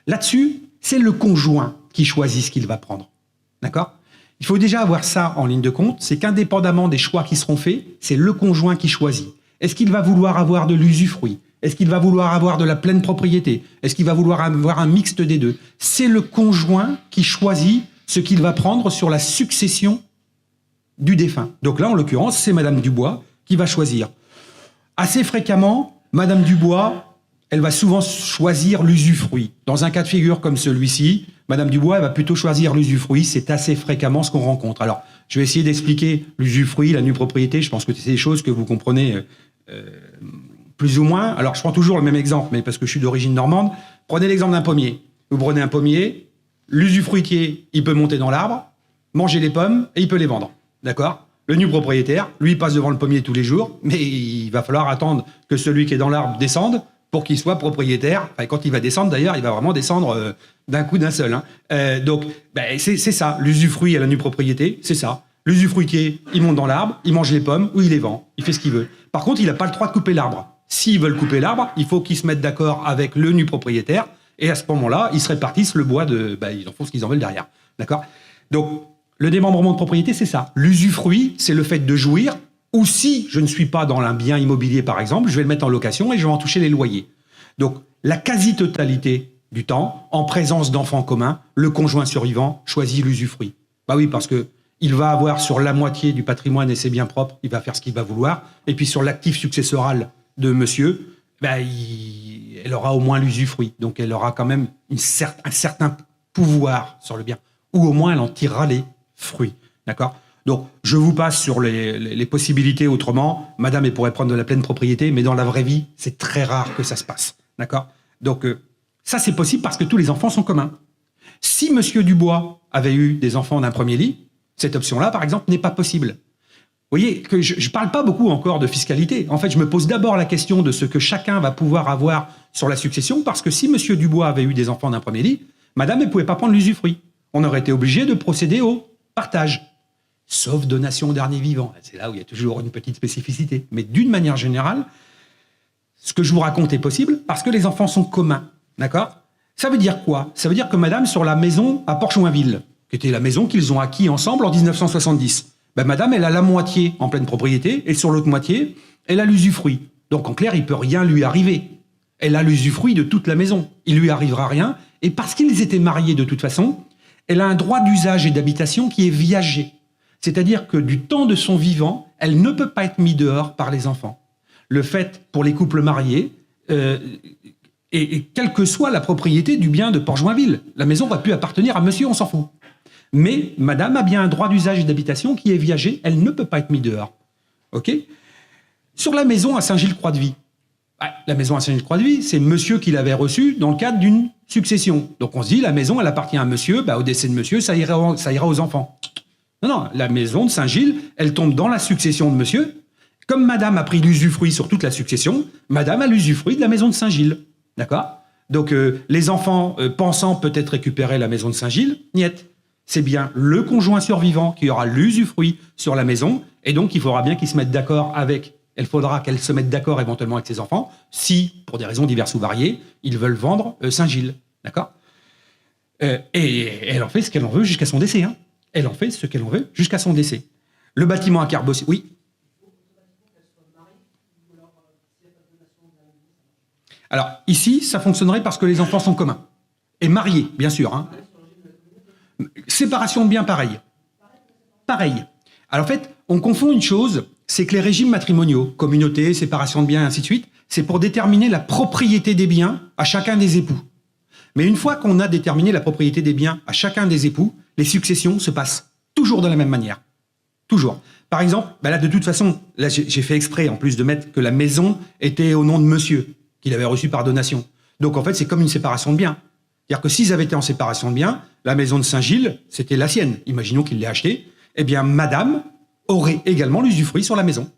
Là-dessus, c'est le conjoint qui choisit ce qu'il va prendre. D'accord? Il faut déjà avoir ça en ligne de compte, c'est qu'indépendamment des choix qui seront faits, c'est le conjoint qui choisit. Est-ce qu'il va vouloir avoir de l'usufruit? Est-ce qu'il va vouloir avoir de la pleine propriété? Est-ce qu'il va vouloir avoir un mixte des deux? C'est le conjoint qui choisit ce qu'il va prendre sur la succession du défunt. Donc là, en l'occurrence, c'est Madame Dubois qui va choisir. Assez fréquemment, Madame Dubois, elle va souvent choisir l'usufruit. Dans un cas de figure comme celui-ci, Madame Dubois, elle va plutôt choisir l'usufruit. C'est assez fréquemment ce qu'on rencontre. Alors, je vais essayer d'expliquer l'usufruit, la nue propriété. Je pense que c'est des choses que vous comprenez plus ou moins. Alors, je prends toujours le même exemple, mais parce que je suis d'origine normande. Prenez l'exemple d'un pommier. Vous prenez un pommier, l'usufruitier, il peut monter dans l'arbre, manger les pommes et il peut les vendre. D'accord? Le nu propriétaire, lui, il passe devant le pommier tous les jours, mais il va falloir attendre que celui qui est dans l'arbre descende pour qu'il soit propriétaire. Enfin, quand il va descendre, d'ailleurs, il va vraiment descendre d'un coup d'un seul. Hein. Donc, c'est ça. L'usufruit à la nue propriété, c'est ça. L'usufruitier, il monte dans l'arbre, il mange les pommes ou il les vend. Il fait ce qu'il veut. Par contre, il n'a pas le droit de couper l'arbre. S'ils veulent couper l'arbre, il faut qu'ils se mettent d'accord avec le nu propriétaire. Et à ce moment-là, ils se répartissent le bois de... ils en font ce qu'ils en veulent derrière. D'accord? Donc, le démembrement de propriété, c'est ça. L'usufruit, c'est le fait de jouir. Ou si je ne suis pas dans un bien immobilier, par exemple, je vais le mettre en location et je vais en toucher les loyers. Donc, la quasi-totalité du temps, en présence d'enfants communs, le conjoint survivant choisit l'usufruit. Bah oui, parce que il va avoir sur la moitié du patrimoine et ses biens propres, il va faire ce qu'il va vouloir. Et puis sur l'actif successoral de monsieur, elle aura au moins l'usufruit. Donc elle aura quand même un certain pouvoir sur le bien. Ou au moins elle en tirera les fruits. D'accord? Donc je vous passe sur les possibilités autrement. Madame, elle pourrait prendre de la pleine propriété, mais dans la vraie vie, c'est très rare que ça se passe. D'accord? Donc ça, c'est possible parce que tous les enfants sont communs. Si monsieur Dubois avait eu des enfants d'un premier lit, cette option-là, par exemple, n'est pas possible. Vous voyez que je ne parle pas beaucoup encore de fiscalité. En fait, je me pose d'abord la question de ce que chacun va pouvoir avoir sur la succession, parce que si monsieur Dubois avait eu des enfants d'un premier lit, madame, elle ne pouvait pas prendre l'usufruit. On aurait été obligé de procéder au partage. Sauf donation au dernier vivant. C'est là où il y a toujours une petite spécificité. Mais d'une manière générale, ce que je vous raconte est possible parce que les enfants sont communs. D'accord? Ça veut dire quoi? Ça veut dire que madame, sur la maison à Porchoinville, qui était la maison qu'ils ont acquis ensemble en 1970, madame, elle a la moitié en pleine propriété et sur l'autre moitié, elle a l'usufruit. Donc en clair, il ne peut rien lui arriver. Elle a l'usufruit de toute la maison. Il lui arrivera rien. Et parce qu'ils étaient mariés de toute façon, elle a un droit d'usage et d'habitation qui est viagé. C'est-à-dire que du temps de son vivant, elle ne peut pas être mise dehors par les enfants. Le fait, pour les couples mariés, et quelle que soit la propriété du bien de Porchoinville, la maison va plus appartenir à monsieur, on s'en fout. Mais madame a bien un droit d'usage et d'habitation qui est viagé, elle ne peut pas être mise dehors. OK? Sur la maison à Saint-Gilles-Croix-de-Vie, la maison à Saint-Gilles-Croix-de-Vie, c'est monsieur qui l'avait reçue dans le cadre d'une succession. Donc on se dit, la maison, elle appartient à monsieur, au décès de monsieur, ça ira aux enfants. Non, la maison de Saint-Gilles, elle tombe dans la succession de monsieur. Comme madame a pris l'usufruit sur toute la succession, madame a l'usufruit de la maison de Saint-Gilles. D'accord? Donc les enfants pensant peut-être récupérer la maison de Saint-Gilles, niet. C'est bien le conjoint survivant qui aura l'usufruit sur la maison, et donc il faudra bien qu'ils se mettent d'accord elle faudra qu'elle se mette d'accord éventuellement avec ses enfants, si, pour des raisons diverses ou variées, ils veulent vendre Saint-Gilles. D'accord? Et elle en fait ce qu'elle en veut jusqu'à son décès. Hein. Elle en fait ce qu'elle en veut jusqu'à son décès. Le bâtiment à Carbossy, oui. Alors, ici, ça fonctionnerait parce que les enfants sont communs. Et mariés, bien sûr. Hein. Séparation de biens, pareil. Pareil. Alors, en fait, on confond une chose, c'est que les régimes matrimoniaux, communauté, séparation de biens, ainsi de suite, c'est pour déterminer la propriété des biens à chacun des époux. Mais une fois qu'on a déterminé la propriété des biens à chacun des époux, les successions se passent toujours de la même manière. Toujours. Par exemple, là, de toute façon, là, j'ai fait exprès, en plus de mettre que la maison était au nom de monsieur, qu'il avait reçu par donation. Donc, en fait, c'est comme une séparation de biens. C'est-à-dire que s'ils avaient été en séparation de biens, la maison de Saint-Gilles, c'était la sienne. Imaginons qu'il l'ait achetée. Eh bien, madame aurait également l'usufruit sur la maison.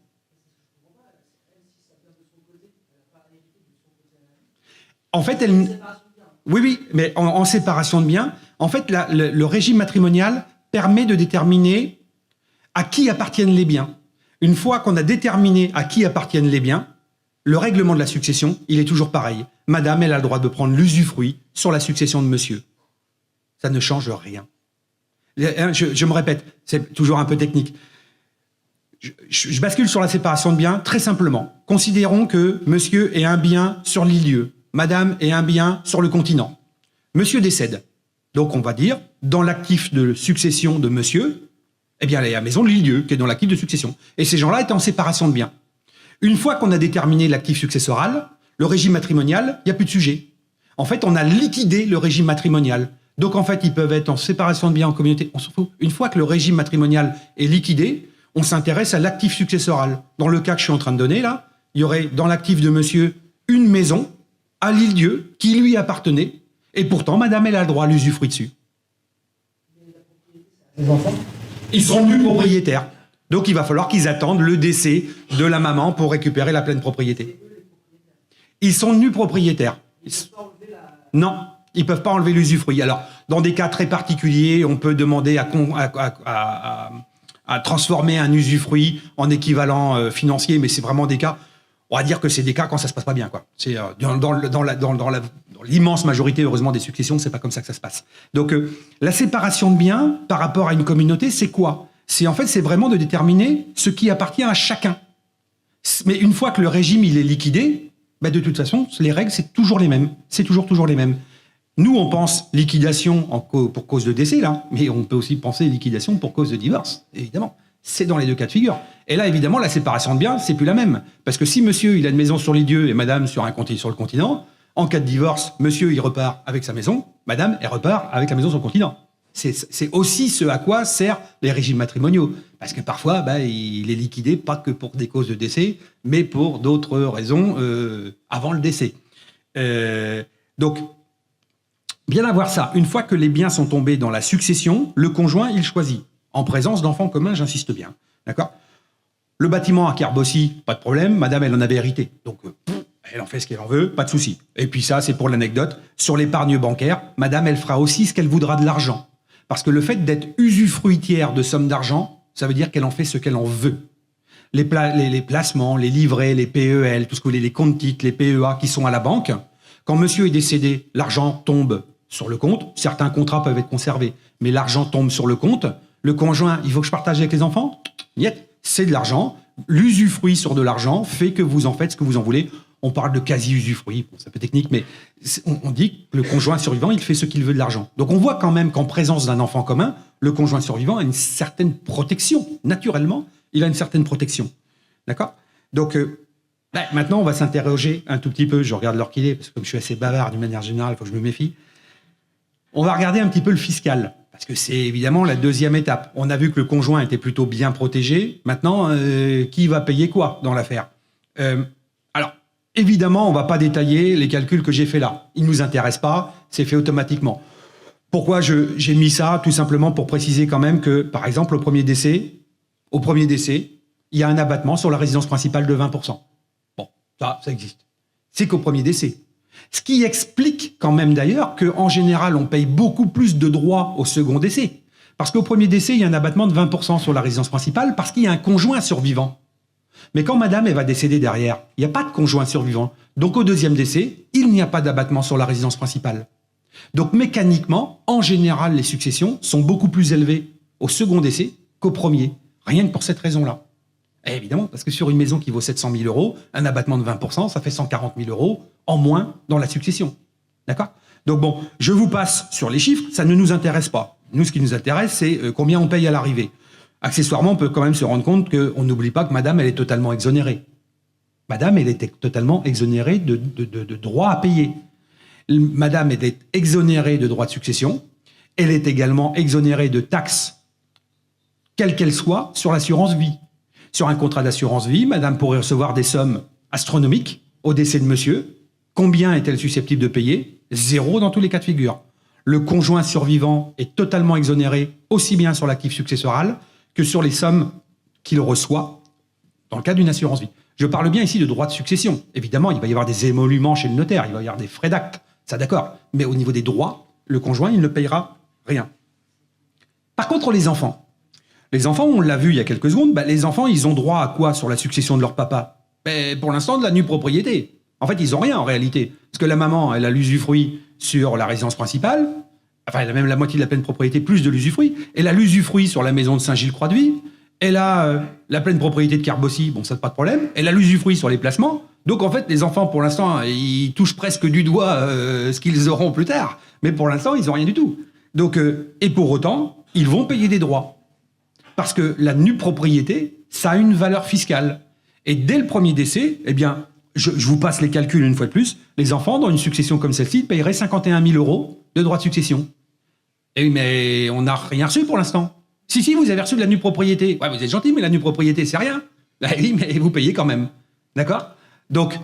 En fait, elle... Oui, mais en séparation de biens, en fait, le régime matrimonial permet de déterminer à qui appartiennent les biens. Une fois qu'on a déterminé à qui appartiennent les biens, le règlement de la succession, il est toujours pareil. Madame, elle a le droit de prendre l'usufruit sur la succession de monsieur. Ça ne change rien. Je me répète, c'est toujours un peu technique. Je bascule sur la séparation de biens très simplement. Considérons que monsieur ait un bien sur l'île-lieu, madame ait un bien sur le continent. Monsieur décède. Donc on va dire, dans l'actif de succession de monsieur, eh bien, il y a la maison de l'île-lieu qui est dans l'actif de succession. Et ces gens-là étaient en séparation de biens. Une fois qu'on a déterminé l'actif successoral, le régime matrimonial, il n'y a plus de sujet. En fait, on a liquidé le régime matrimonial. Donc, en fait, ils peuvent être en séparation de biens en communauté. On s'en fout. Une fois que le régime matrimonial est liquidé, on s'intéresse à l'actif successoral. Dans le cas que je suis en train de donner, là, il y aurait dans l'actif de monsieur une maison à l'île-dieu qui lui appartenait. Et pourtant, madame, elle a le droit à l'usufruit dessus. Les enfants ? Ils seront nus propriétaires. Donc, il va falloir qu'ils attendent le décès de la maman pour récupérer la pleine propriété. Ils sont nus propriétaires. Non, ils ne peuvent pas enlever l'usufruit. Alors, dans des cas très particuliers, on peut demander à transformer un usufruit en équivalent financier, mais c'est vraiment des cas, on va dire que c'est des cas quand ça ne se passe pas bien, quoi. C'est dans l'immense majorité, heureusement, des successions, c'est pas comme ça que ça se passe. Donc, la séparation de biens par rapport à une communauté, c'est quoi ? C'est vraiment de déterminer ce qui appartient à chacun. Mais une fois que le régime il est liquidé, de toute façon, les règles, c'est toujours les mêmes. C'est toujours les mêmes. Nous, on pense liquidation pour cause de décès, là, mais on peut aussi penser liquidation pour cause de divorce, évidemment. C'est dans les deux cas de figure. Et là, évidemment, la séparation de biens, c'est plus la même. Parce que si monsieur, il a une maison sur l'île-dieu et madame sur le continent, en cas de divorce, monsieur, il repart avec sa maison, madame, elle repart avec la maison sur le continent. C'est aussi ce à quoi servent les régimes matrimoniaux. Parce que parfois, il est liquidé, pas que pour des causes de décès, mais pour d'autres raisons avant le décès. Donc, bien avoir ça. Une fois que les biens sont tombés dans la succession, le conjoint, il choisit. En présence d'enfants communs, j'insiste bien. D'accord ? Le bâtiment à Kerbossi, pas de problème. Madame, elle en avait hérité. Donc, elle en fait ce qu'elle en veut, pas de souci. Et puis ça, c'est pour l'anecdote. Sur l'épargne bancaire, madame, elle fera aussi ce qu'elle voudra de l'argent. Parce que le fait d'être usufruitière de sommes d'argent, ça veut dire qu'elle en fait ce qu'elle en veut. Les placements, les livrets, les PEL, tout ce que vous voulez, les comptes titres, les PEA qui sont à la banque, quand monsieur est décédé, l'argent tombe sur le compte. Certains contrats peuvent être conservés, mais l'argent tombe sur le compte. Le conjoint, il faut que je partage avec les enfants ? Niet, c'est de l'argent. L'usufruit sur de l'argent fait que vous en faites ce que vous en voulez. On parle de quasi-usufruit, bon, c'est un peu technique, mais on dit que le conjoint survivant, il fait ce qu'il veut de l'argent. Donc on voit quand même qu'en présence d'un enfant commun, le conjoint survivant a une certaine protection. Naturellement, il a une certaine protection. D'accord ? Donc maintenant, on va s'interroger un tout petit peu. Je regarde l'heure qu'il est, parce que comme je suis assez bavard d'une manière générale, il faut que je me méfie. On va regarder un petit peu le fiscal, parce que c'est évidemment la deuxième étape. On a vu que le conjoint était plutôt bien protégé. Maintenant, qui va payer quoi dans l'affaire ? Alors, évidemment, on ne va pas détailler les calculs que j'ai faits là. Ils ne nous intéressent pas, c'est fait automatiquement. Pourquoi j'ai mis ça ? Tout simplement pour préciser quand même que, par exemple, au premier décès, il y a un abattement sur la résidence principale de 20%. Bon, ça existe. C'est qu'au premier décès. Ce qui explique quand même d'ailleurs qu'en général, on paye beaucoup plus de droits au second décès. Parce qu'au premier décès, il y a un abattement de 20% sur la résidence principale parce qu'il y a un conjoint survivant. Mais quand madame elle va décéder derrière, il n'y a pas de conjoint survivant. Donc au deuxième décès, il n'y a pas d'abattement sur la résidence principale. Donc mécaniquement, en général, les successions sont beaucoup plus élevées au second décès qu'au premier. Rien que pour cette raison-là. Évidemment, parce que sur une maison qui vaut 700 000 euros, un abattement de 20%, ça fait 140 000 euros en moins dans la succession. D'accord? Donc bon, je vous passe sur les chiffres, ça ne nous intéresse pas. Nous, ce qui nous intéresse, c'est combien on paye à l'arrivée. Accessoirement, on peut quand même se rendre compte qu'on n'oublie pas que madame, elle est totalement exonérée. Madame, elle était totalement exonérée de droits à payer. Madame est exonérée de droits de succession. Elle est également exonérée de taxes, quelles qu'elles soient, sur l'assurance vie. Sur un contrat d'assurance vie, madame pourrait recevoir des sommes astronomiques au décès de monsieur. Combien est-elle susceptible de payer? 0 dans tous les cas de figure. Le conjoint survivant est totalement exonéré aussi bien sur l'actif successoral que sur les sommes qu'il reçoit dans le cas d'une assurance vie. Je parle bien ici de droits de succession. Évidemment, il va y avoir des émoluments chez le notaire, il va y avoir des frais d'acte, ça d'accord. Mais au niveau des droits, le conjoint, il ne payera rien. Par contre, les enfants, on l'a vu il y a quelques secondes, les enfants, ils ont droit à quoi sur la succession de leur papa? Pour l'instant, de la nue propriété. En fait, ils n'ont rien en réalité. Parce que la maman, elle a l'usufruit sur la résidence principale, enfin, elle a même la moitié de la pleine propriété, plus de l'usufruit. Elle a l'usufruit sur la maison de Saint-Gilles-Croix-de-Vie. Elle a la pleine propriété de Carbossy, bon, ça n'a pas de problème. Elle a l'usufruit sur les placements. Donc, en fait, les enfants, pour l'instant, ils touchent presque du doigt ce qu'ils auront plus tard. Mais pour l'instant, ils n'ont rien du tout. Donc, et pour autant, ils vont payer des droits. Parce que la nue propriété, ça a une valeur fiscale. Et dès le premier décès, eh bien, je vous passe les calculs une fois de plus, les enfants, dans une succession comme celle-ci, paieraient 51 000 euros de droits de succession. Et oui, mais on n'a rien reçu pour l'instant. Si, vous avez reçu de la nue propriété. Ouais, vous êtes gentil, mais la nue propriété, c'est rien. Oui, mais vous payez quand même. D'accord? Donc,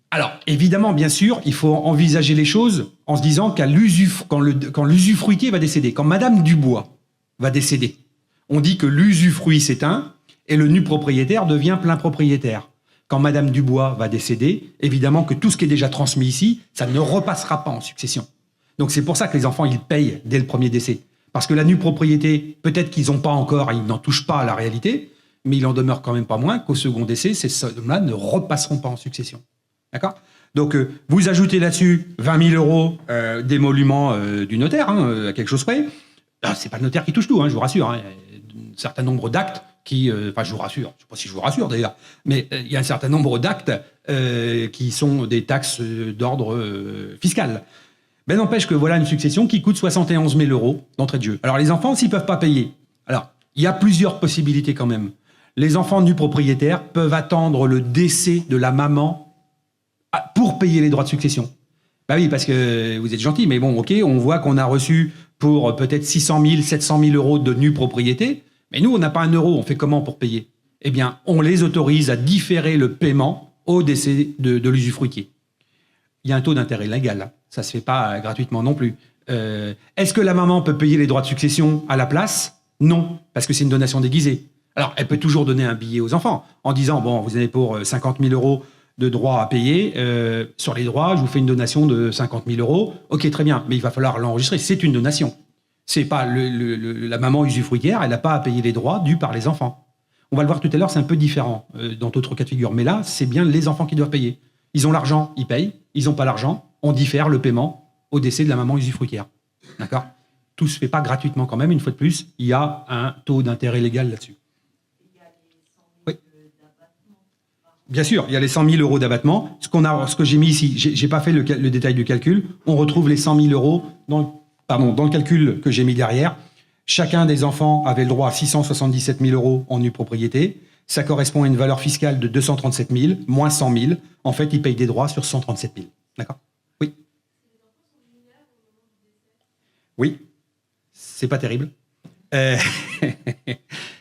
alors, évidemment, bien sûr, il faut envisager les choses en se disant quand l'usufruitier va décéder, quand Madame Dubois va décéder, on dit que l'usufruit s'éteint et le nu propriétaire devient plein propriétaire. Quand Madame Dubois va décéder, évidemment que tout ce qui est déjà transmis ici, ça ne repassera pas en succession. Donc c'est pour ça que les enfants, ils payent dès le premier décès. Parce que la nue propriété, peut-être qu'ils n'ont pas encore, ils n'en touchent pas à la réalité, mais il en demeure quand même pas moins qu'au second décès, ces sommes-là ne repasseront pas en succession. D'accord? Donc vous ajoutez là-dessus 20 000 euros d'émolument du notaire, à quelque chose près. C'est pas le notaire qui touche tout, je vous rassure. Il y a un certain nombre d'actes qui... Enfin, je vous rassure, je ne sais pas si je vous rassure d'ailleurs, mais il y a un certain nombre d'actes qui sont des taxes d'ordre fiscal. Ben n'empêche que voilà une succession qui coûte 71 000 euros d'entrée de jeu. Alors les enfants, s'ils ne peuvent pas payer, alors il y a plusieurs possibilités quand même. Les enfants nus propriétaires peuvent attendre le décès de la maman pour payer les droits de succession. Bah oui, parce que vous êtes gentil, mais bon, ok, on voit qu'on a reçu pour peut-être 600 000, 700 000 euros de nue propriété, mais nous, on n'a pas un euro, on fait comment pour payer? Eh bien, on les autorise à différer le paiement au décès de l'usufruitier. Il y a un taux d'intérêt légal, ça ne se fait pas gratuitement non plus. Est-ce que la maman peut payer les droits de succession à la place? Non, parce que c'est une donation déguisée. Alors, elle peut toujours donner un billet aux enfants en disant, bon, vous avez pour 50 000 euros de droits à payer, sur les droits, je vous fais une donation de 50 000 euros. Ok, très bien, mais il va falloir l'enregistrer, c'est une donation. C'est pas la maman usufruitière, elle n'a pas à payer les droits dus par les enfants. On va le voir tout à l'heure, c'est un peu différent dans d'autres cas de figure. Mais là, c'est bien les enfants qui doivent payer. Ils ont l'argent, ils payent. Ils n'ont pas l'argent, on diffère le paiement au décès de la maman usufruitière. D'accord? Tout ne se fait pas gratuitement quand même, une fois de plus. Il y a un taux d'intérêt légal là-dessus. Oui. Bien sûr, il y a les 100 000 euros d'abattement. Ce que j'ai mis ici, j'ai pas fait le détail du calcul. On retrouve les 100 000 euros dans le calcul que j'ai mis derrière. Chacun des enfants avait le droit à 677 000 euros en nue propriété. Ça correspond à une valeur fiscale de 237 000, moins 100 000. En fait, ils payent des droits sur 137 000. D'accord? Oui. Oui. C'est pas terrible.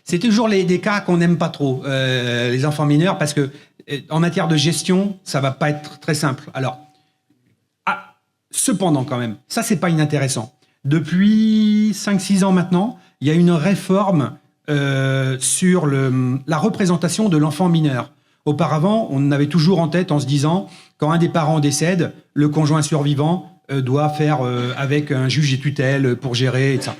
C'est toujours des cas qu'on n'aime pas trop, les enfants mineurs, parce que en matière de gestion, ça va pas être très simple. Alors, cependant quand même, ça c'est pas inintéressant. Depuis 5-6 ans maintenant, il y a une réforme sur la représentation de l'enfant mineur. Auparavant, on avait toujours en tête en se disant, quand un des parents décède, le conjoint survivant doit faire avec un juge des tutelles pour gérer et ça.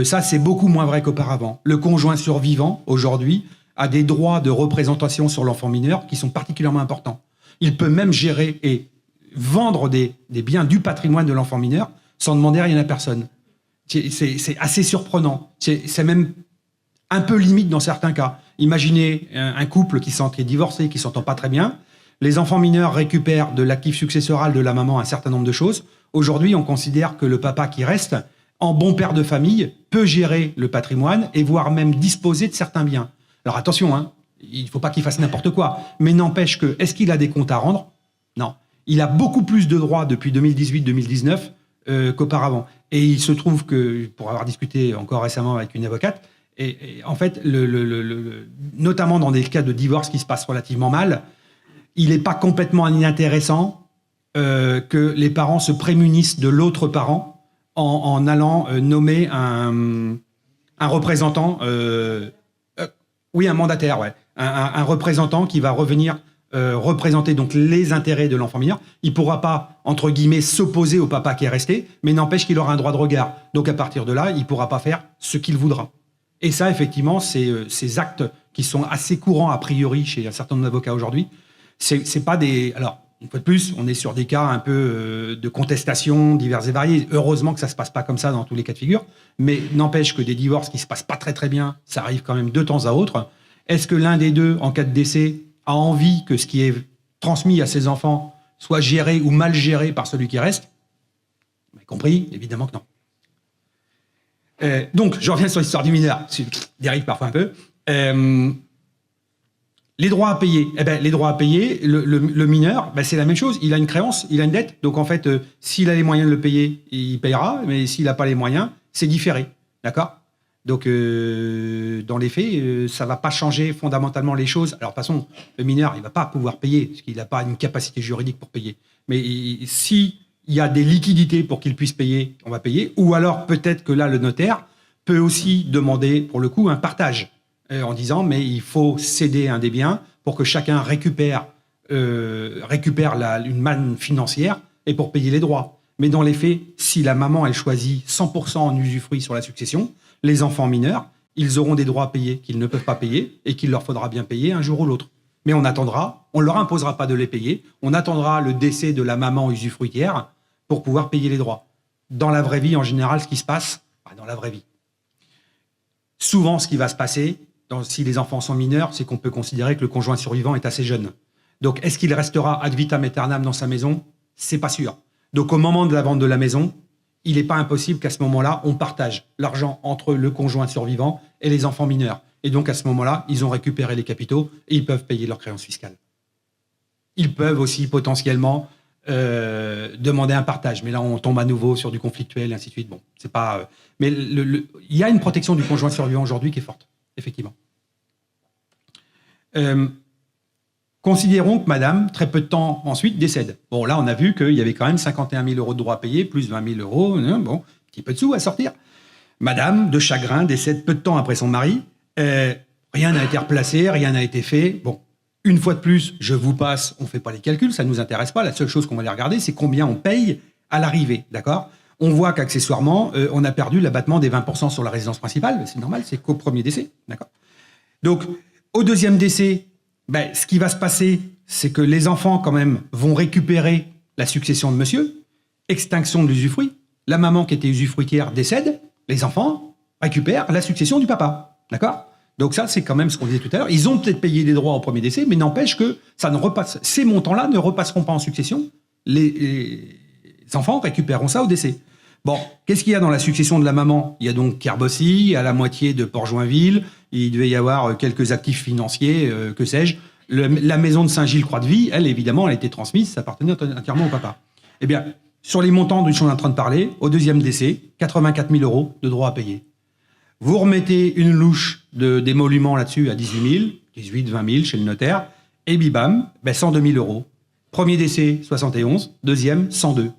Ça, c'est beaucoup moins vrai qu'auparavant. Le conjoint survivant, aujourd'hui, a des droits de représentation sur l'enfant mineur qui sont particulièrement importants. Il peut même gérer et vendre des biens du patrimoine de l'enfant mineur sans demander rien à personne. C'est assez surprenant. C'est même un peu limite dans certains cas. Imaginez un couple qui est divorcé, qui s'entend pas très bien. Les enfants mineurs récupèrent de l'actif successoral de la maman un certain nombre de choses. Aujourd'hui, on considère que le papa qui reste, en bon père de famille, peut gérer le patrimoine et voire même disposer de certains biens. Alors attention, hein, il ne faut pas qu'il fasse n'importe quoi. Mais n'empêche que, est-ce qu'il a des comptes à rendre? Non. Il a beaucoup plus de droits depuis 2018-2019 qu'auparavant. Et il se trouve que, pour avoir discuté encore récemment avec une avocate, et en fait, notamment dans des cas de divorce qui se passent relativement mal, il n'est pas complètement inintéressant que les parents se prémunissent de l'autre parent en allant nommer un représentant, un mandataire, ouais, un représentant qui va revenir représenter donc les intérêts de l'enfant mineur. Il ne pourra pas, entre guillemets, s'opposer au papa qui est resté, mais n'empêche qu'il aura un droit de regard. Donc à partir de là, il ne pourra pas faire ce qu'il voudra. Et ça, effectivement, ces actes qui sont assez courants a priori chez un certain nombre d'avocats aujourd'hui, c'est pas des... Alors, une fois de plus, on est sur des cas un peu de contestation diverses et variées. Heureusement que ça se passe pas comme ça dans tous les cas de figure, mais n'empêche que des divorces qui se passent pas très très bien, ça arrive quand même de temps à autre. Est-ce que l'un des deux, en cas de décès, a envie que ce qui est transmis à ses enfants soit géré ou mal géré par celui qui reste? Vous avez compris? Évidemment que non. Donc, je reviens sur l'histoire du mineur. Je dérive parfois un peu. Les droits à payer. Les droits à payer, le mineur, c'est la même chose. Il a une créance, il a une dette. Donc, en fait, s'il a les moyens de le payer, il payera. Mais s'il n'a pas les moyens, c'est différé. D'accord? Donc, dans les faits, ça ne va pas changer fondamentalement les choses. Alors, de toute façon, le mineur, il ne va pas pouvoir payer, parce qu'il n'a pas une capacité juridique pour payer. Mais s'il y a des liquidités pour qu'il puisse payer, on va payer. Ou alors, peut-être que là, le notaire peut aussi demander, pour le coup, un partage, en disant, mais il faut céder un des biens pour que chacun récupère une manne financière et pour payer les droits. Mais dans les faits, si la maman, elle choisit 100% en usufruit sur la succession, les enfants mineurs, ils auront des droits à payer qu'ils ne peuvent pas payer et qu'il leur faudra bien payer un jour ou l'autre. Mais on attendra, on ne leur imposera pas de les payer, on attendra le décès de la maman usufruitière pour pouvoir payer les droits. Dans la vraie vie, en général, ce qui se passe, dans la vraie vie, souvent ce qui va se passer, si les enfants sont mineurs, c'est qu'on peut considérer que le conjoint survivant est assez jeune. Donc, est-ce qu'il restera ad vitam aeternam dans sa maison? C'est pas sûr. Donc, au moment de la vente de la maison, il n'est pas impossible qu'à ce moment-là, on partage l'argent entre le conjoint survivant et les enfants mineurs. Et donc, à ce moment-là, ils ont récupéré les capitaux et ils peuvent payer leurs créances fiscales. Ils peuvent aussi potentiellement demander un partage. Mais là, on tombe à nouveau sur du conflictuel et ainsi de suite. Bon, c'est pas... mais il y a une protection du conjoint survivant aujourd'hui qui est forte, effectivement. Considérons que madame, très peu de temps ensuite, décède. Bon, là, on a vu qu'il y avait quand même 51 000 € de droits à payer, plus 20 000 €, bon, petit peu de sous à sortir. Madame, de chagrin, décède peu de temps après son mari. Rien n'a été replacé, rien n'a été fait. Bon, une fois de plus, je vous passe, on ne fait pas les calculs, ça ne nous intéresse pas. La seule chose qu'on va aller regarder, c'est combien on paye à l'arrivée, d'accord? On voit qu'accessoirement, on a perdu l'abattement des 20% sur la résidence principale. C'est normal, c'est qu'au premier décès, d'accord? Donc, au deuxième décès, ce qui va se passer, c'est que les enfants, quand même, vont récupérer la succession de monsieur, extinction de l'usufruit. La maman qui était usufruitière décède, les enfants récupèrent la succession du papa. D'accord? Donc ça, c'est quand même ce qu'on disait tout à l'heure. Ils ont peut-être payé des droits au premier décès, mais n'empêche que ça ne repasse. Ces montants-là ne repasseront pas en succession. Les enfants récupéreront ça au décès. Bon, qu'est-ce qu'il y a dans la succession de la maman? Il y a donc Kerbossy, il y a la moitié de Port-Joinville, il devait y avoir quelques actifs financiers, que sais-je. La maison de Saint-Gilles-Croix-de-Vie, elle, évidemment, elle a été transmise, ça appartenait entièrement au papa. Eh bien, sur les montants dont on est en train de parler, au deuxième décès, 84 000 € de droits à payer. Vous remettez une louche d'émoluments là-dessus à 18 000, 18, 20 000 chez le notaire, et bibam, 102 000 €. Premier décès, 71, deuxième, 102.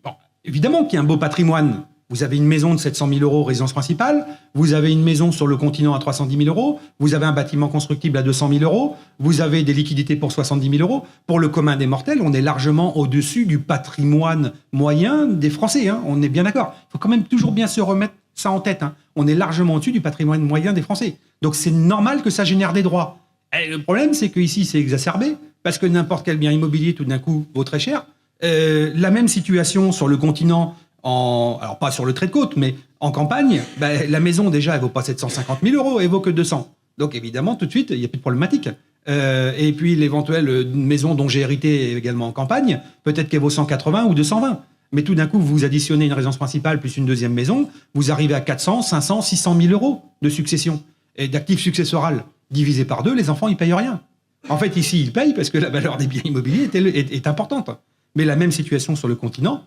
Bon, évidemment qu'il y a un beau patrimoine. Vous avez une maison de 700 000 € résidence principale, vous avez une maison sur le continent à 310 000 €, vous avez un bâtiment constructible à 200 000 €, vous avez des liquidités pour 70 000 €. Pour le commun des mortels, on est largement au-dessus du patrimoine moyen des Français. Hein, on est bien d'accord. Il faut quand même toujours bien se remettre ça en tête. Hein. On est largement au-dessus du patrimoine moyen des Français. Donc c'est normal que ça génère des droits. Et le problème, c'est qu'ici, c'est exacerbé, parce que n'importe quel bien immobilier, tout d'un coup, vaut très cher. La même situation sur le continent, alors pas sur le trait de côte, mais En campagne, la maison, déjà, elle vaut pas 750 000 euros, elle vaut que 200. Donc, évidemment, tout de suite, il n'y a plus de problématique. Et puis, l'éventuelle maison dont j'ai hérité également en campagne, peut-être qu'elle vaut 180 ou 220. Mais tout d'un coup, vous additionnez une résidence principale plus une deuxième maison, vous arrivez à 400, 500, 600 000 euros de succession. Et d'actifs successoral divisé par 2, les enfants, ils payent rien. En fait, ici, ils payent parce que la valeur des biens immobiliers est importante. Mais la même situation sur le continent,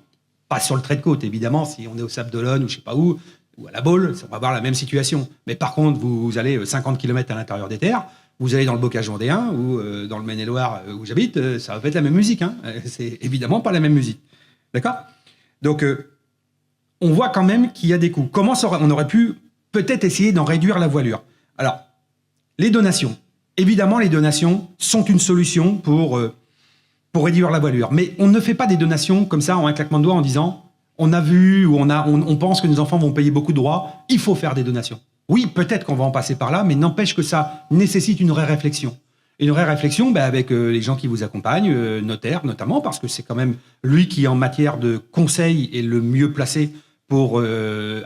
pas sur le trait de côte, évidemment, si on est au Sable d'Olonne ou je sais pas où, ou à la Baule, on va avoir la même situation. Mais par contre, vous allez 50 km à l'intérieur des terres, vous allez dans le Bocage vendéen ou dans le Maine-et-Loire où j'habite, ça va être la même musique. Hein. C'est évidemment pas la même musique. D'accord ? Donc, on voit quand même qu'il y a des coûts. Comment on aurait pu peut-être essayer d'en réduire la voilure ? Alors, les donations. Évidemment, les donations sont une solution pour réduire la voilure. Mais on ne fait pas des donations comme ça en un claquement de doigts en disant on a vu ou on pense que nos enfants vont payer beaucoup de droits, il faut faire des donations. Oui, peut-être qu'on va en passer par là, mais n'empêche que ça nécessite une vraie réflexion. Et une vraie réflexion avec les gens qui vous accompagnent, notaire notamment, parce que c'est quand même lui qui, en matière de conseil, est le mieux placé pour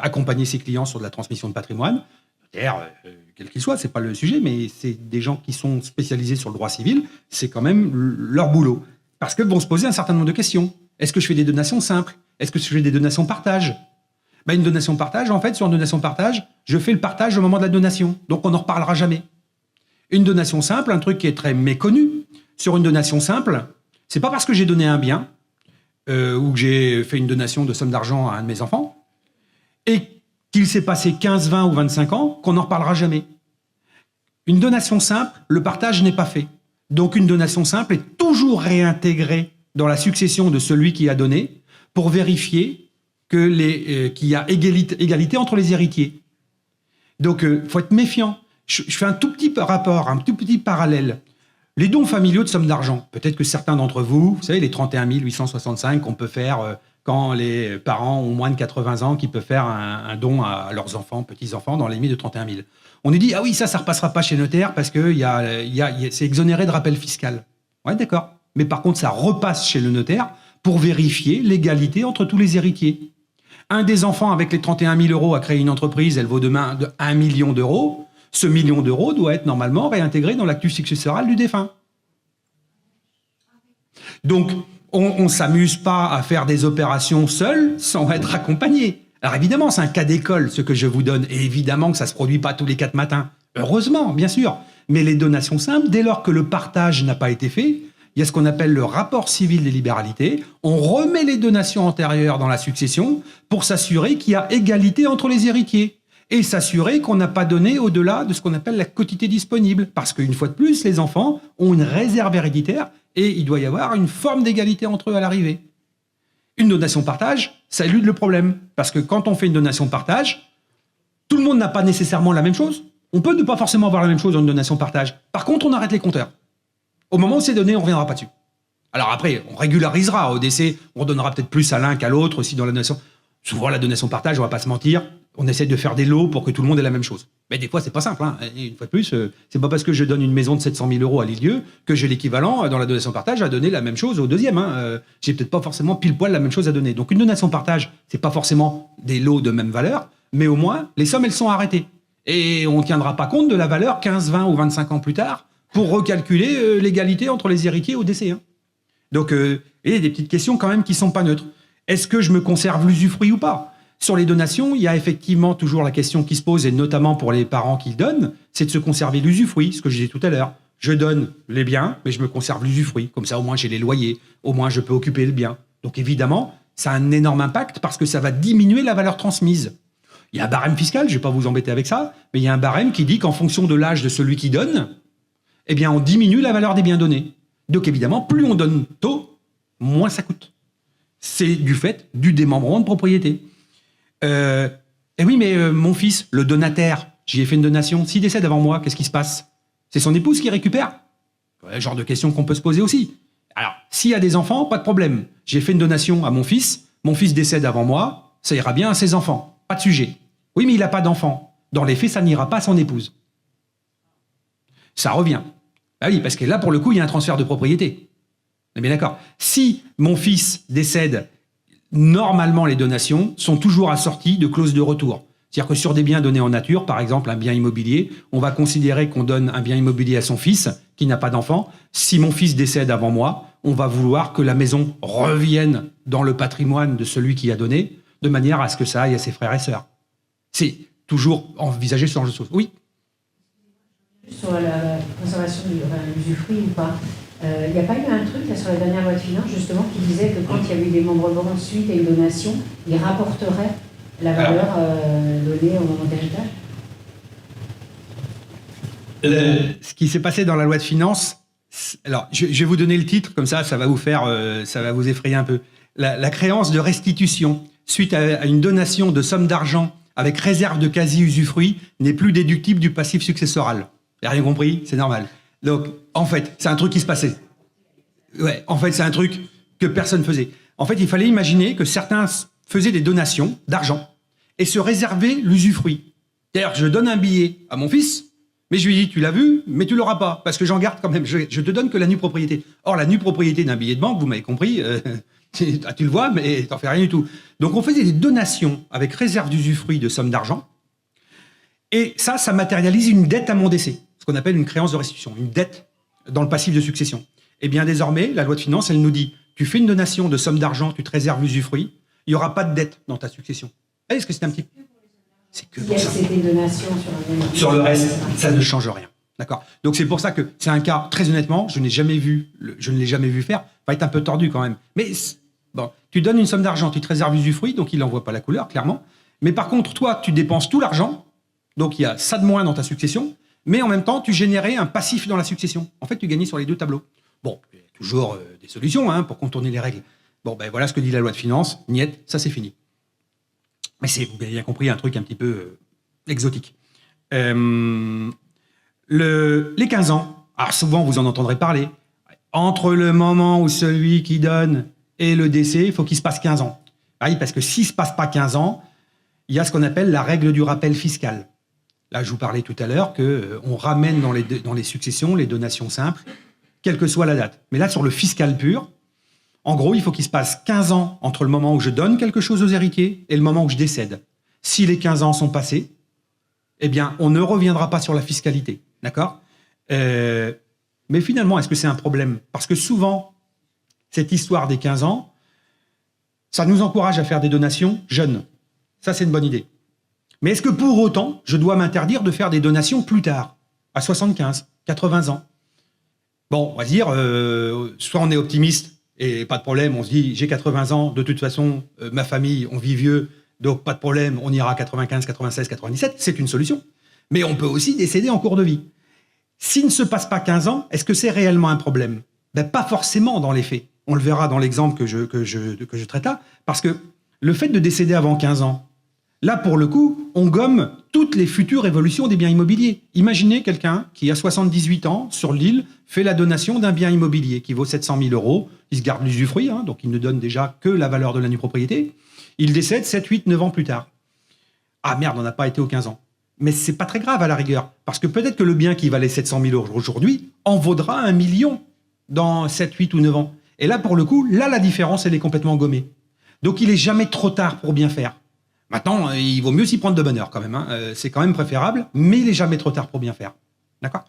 accompagner ses clients sur de la transmission de patrimoine. Notaire, quel qu'il soit, c'est pas le sujet, mais c'est des gens qui sont spécialisés sur le droit civil, c'est quand même leur boulot. Parce que vont se poser un certain nombre de questions. Est-ce que je fais des donations simples ? Est-ce que je fais des donations partage ? Une donation partage, en fait, sur une donation partage, je fais le partage au moment de la donation. Donc, on n'en reparlera jamais. Une donation simple, un truc qui est très méconnu, sur une donation simple, c'est pas parce que j'ai donné un bien ou que j'ai fait une donation de somme d'argent à un de mes enfants et qu'il s'est passé 15, 20 ou 25 ans qu'on n'en reparlera jamais. Une donation simple, le partage n'est pas fait. Donc une donation simple est toujours réintégrée dans la succession de celui qui a donné pour vérifier qu'il y a égalité entre les héritiers. Donc faut être méfiant. Je fais un tout petit rapport, un tout petit parallèle. Les dons familiaux de somme d'argent. Peut-être que certains d'entre vous, vous savez, les 31 865 qu'on peut faire quand les parents ont moins de 80 ans, qui peuvent faire un don à leurs enfants, petits-enfants, dans les limites de 31 000. On nous dit, ah oui, ça repassera pas chez notaire parce que c'est exonéré de rappel fiscal. Ouais, d'accord. Mais par contre, ça repasse chez le notaire pour vérifier l'égalité entre tous les héritiers. Un des enfants avec les 31 000 euros a créé une entreprise, elle vaut demain 1 million d'euros. Ce million d'euros doit être normalement réintégré dans l'actif successoral du défunt. Donc, on ne s'amuse pas à faire des opérations seul sans être accompagné. Alors évidemment, c'est un cas d'école ce que je vous donne, et évidemment que ça ne se produit pas tous les 4 matins. Heureusement, bien sûr. Mais les donations simples, dès lors que le partage n'a pas été fait, il y a ce qu'on appelle le rapport civil des libéralités. On remet les donations antérieures dans la succession pour s'assurer qu'il y a égalité entre les héritiers. Et s'assurer qu'on n'a pas donné au-delà de ce qu'on appelle la quotité disponible. Parce qu'une fois de plus, les enfants ont une réserve héréditaire et il doit y avoir une forme d'égalité entre eux à l'arrivée. Une donation partage, ça élude le problème. Parce que quand on fait une donation partage, tout le monde n'a pas nécessairement la même chose. On peut ne pas forcément avoir la même chose dans une donation partage. Par contre, on arrête les compteurs. Au moment où c'est donné, on ne reviendra pas dessus. Alors après, on régularisera. Au décès, on donnera peut-être plus à l'un qu'à l'autre aussi dans la donation. Souvent, la donation partage, on ne va pas se mentir, on essaie de faire des lots pour que tout le monde ait la même chose. Mais des fois, c'est pas simple. Hein. Et une fois de plus, c'est pas parce que je donne une maison de 700 000 euros à Lisieux que j'ai l'équivalent dans la donation partage à donner la même chose au deuxième. Hein. J'ai peut-être pas forcément pile poil la même chose à donner. Donc une donation partage, c'est pas forcément des lots de même valeur, mais au moins, les sommes, elles sont arrêtées. Et on ne tiendra pas compte de la valeur 15, 20 ou 25 ans plus tard pour recalculer l'égalité entre les héritiers au décès. Hein. Donc, il y a des petites questions quand même qui sont pas neutres. Est-ce que je me conserve l'usufruit ou pas ? Sur les donations, il y a effectivement toujours la question qui se pose, et notamment pour les parents qui donnent, c'est de se conserver l'usufruit, ce que je disais tout à l'heure. Je donne les biens, mais je me conserve l'usufruit. Comme ça, au moins, j'ai les loyers. Au moins, je peux occuper le bien. Donc, évidemment, ça a un énorme impact parce que ça va diminuer la valeur transmise. Il y a un barème fiscal, je ne vais pas vous embêter avec ça, mais il y a un barème qui dit qu'en fonction de l'âge de celui qui donne, eh bien, on diminue la valeur des biens donnés. Donc, évidemment, plus on donne tôt, moins ça coûte. C'est du fait du démembrement de propriété. Et oui, mais mon fils, le donataire, j'y ai fait une donation. S'il décède avant moi, qu'est-ce qui se passe ? C'est son épouse qui récupère ? Le genre de question qu'on peut se poser aussi. Alors, s'il y a des enfants, pas de problème. J'ai fait une donation à mon fils décède avant moi, ça ira bien à ses enfants. Pas de sujet. Oui, mais il n'a pas d'enfant. Dans les faits, ça n'ira pas à son épouse. Ça revient. Ah oui, parce que là, pour le coup, il y a un transfert de propriété. On est bien d'accord. Si mon fils décède, normalement, les donations sont toujours assorties de clauses de retour. C'est-à-dire que sur des biens donnés en nature, par exemple un bien immobilier, on va considérer qu'on donne un bien immobilier à son fils qui n'a pas d'enfant. Si mon fils décède avant moi, on va vouloir que la maison revienne dans le patrimoine de celui qui a donné, de manière à ce que ça aille à ses frères et sœurs. C'est toujours envisagé ce genre de choses. Oui. Sur la conservation de l'usufruit ou pas, il n'y a pas eu un truc là, sur la dernière loi de finances justement qui disait que quand il y avait eu des démembrements suite à une donation, il rapporterait la valeur donnée au moment d'héritage? Ce qui s'est passé dans la loi de finances, alors je vais vous donner le titre, comme ça va vous faire, ça va vous effrayer un peu. La créance de restitution suite à une donation de somme d'argent avec réserve de quasi-usufruit n'est plus déductible du passif successoral. Vous n'avez rien compris? C'est normal. Donc, en fait, c'est un truc qui se passait. Ouais, en fait, c'est un truc que personne faisait. En fait, il fallait imaginer que certains faisaient des donations d'argent et se réservaient l'usufruit. D'ailleurs, je donne un billet à mon fils, mais je lui dis, tu l'as vu, mais tu l'auras pas, parce que j'en garde quand même. Je te donne que la nue propriété. Or, la nue propriété d'un billet de banque, vous m'avez compris, tu le vois, mais t'en fais rien du tout. Donc, on faisait des donations avec réserve d'usufruit de somme d'argent, et ça matérialise une dette à mon décès, ce qu'on appelle une créance de restitution, une dette dans le passif de succession. Et bien désormais, la loi de finances, elle nous dit, tu fais une donation de somme d'argent, tu te réserves l'usufruit, il n'y aura pas de dette dans ta succession. Est-ce que c'est un petit... C'est que pour ça. C'était une donation sur un bien. Sur le reste, ça ne change rien. D'accord. Donc c'est pour ça que c'est un cas, très honnêtement, je ne l'ai jamais vu faire. Va être un peu tordu quand même. Mais bon, tu donnes une somme d'argent, tu te réserves l'usufruit, donc il n'en voit pas la couleur, clairement. Mais par contre, toi, tu dépenses tout l'argent, donc il y a ça de moins dans ta succession, mais en même temps, tu générais un passif dans la succession. En fait, tu gagnais sur les deux tableaux. Bon, il y a toujours des solutions pour contourner les règles. Bon, ben voilà ce que dit la loi de finances. Niet, ça c'est fini. Mais c'est, vous avez bien compris, un truc un petit peu exotique. Les 15 ans, alors souvent vous en entendrez parler, entre le moment où celui qui donne et le décès, il faut qu'il se passe 15 ans. Ah oui, parce que s'il ne se passe pas 15 ans, il y a ce qu'on appelle la règle du rappel fiscal. Là, je vous parlais tout à l'heure qu'on ramène dans les successions les donations simples, quelle que soit la date. Mais là, sur le fiscal pur, en gros, il faut qu'il se passe 15 ans entre le moment où je donne quelque chose aux héritiers et le moment où je décède. Si les 15 ans sont passés, eh bien, on ne reviendra pas sur la fiscalité. D'accord ? Mais finalement, est-ce que c'est un problème ? Parce que souvent, cette histoire des 15 ans, ça nous encourage à faire des donations jeunes. Ça, c'est une bonne idée. Mais est-ce que pour autant, je dois m'interdire de faire des donations plus tard, à 75, 80 ans ? Bon, on va dire, soit on est optimiste, et pas de problème, on se dit, j'ai 80 ans, de toute façon, ma famille, on vit vieux, donc pas de problème, on ira à 95, 96, 97, c'est une solution. Mais on peut aussi décéder en cours de vie. S'il ne se passe pas 15 ans, est-ce que c'est réellement un problème ? Ben, pas forcément dans les faits. On le verra dans l'exemple que je traite là, parce que le fait de décéder avant 15 ans, là, pour le coup, on gomme toutes les futures évolutions des biens immobiliers. Imaginez quelqu'un qui a 78 ans, sur l'île, fait la donation d'un bien immobilier qui vaut 700 000 €. Il se garde l'usufruit, donc il ne donne déjà que la valeur de la nue propriété. Il décède 7, 8, 9 ans plus tard. Ah merde, on n'a pas été aux 15 ans. Mais c'est pas très grave à la rigueur, parce que peut-être que le bien qui valait 700 000 € aujourd'hui en vaudra 1 million dans 7, 8 ou 9 ans. Et là, pour le coup, là, la différence, elle est complètement gommée. Donc il est jamais trop tard pour bien faire. Maintenant, il vaut mieux s'y prendre de bonne heure quand même. C'est quand même préférable, mais il n'est jamais trop tard pour bien faire. D'accord ?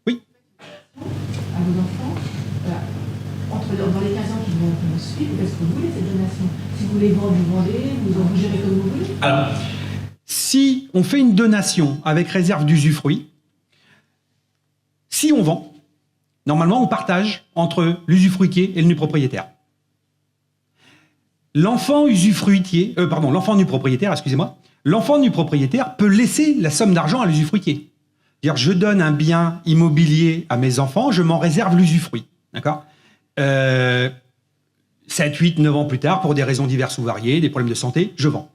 Oui ? À vos enfants, dans les 15 ans qui vont suivre, est-ce que vous voulez cette donation ? Si vous voulez vendre, vous vendez, vous gérez comme vous voulez ? Alors, si on fait une donation avec réserve d'usufruit, si on vend, normalement on partage entre l'usufruitier et le nu propriétaire. L'enfant nu propriétaire, l'enfant nu propriétaire peut laisser la somme d'argent à l'usufruitier. C'est-à-dire, je donne un bien immobilier à mes enfants, je m'en réserve l'usufruit. D'accord ? 7, 8, 9 ans plus tard, pour des raisons diverses ou variées, des problèmes de santé, je vends.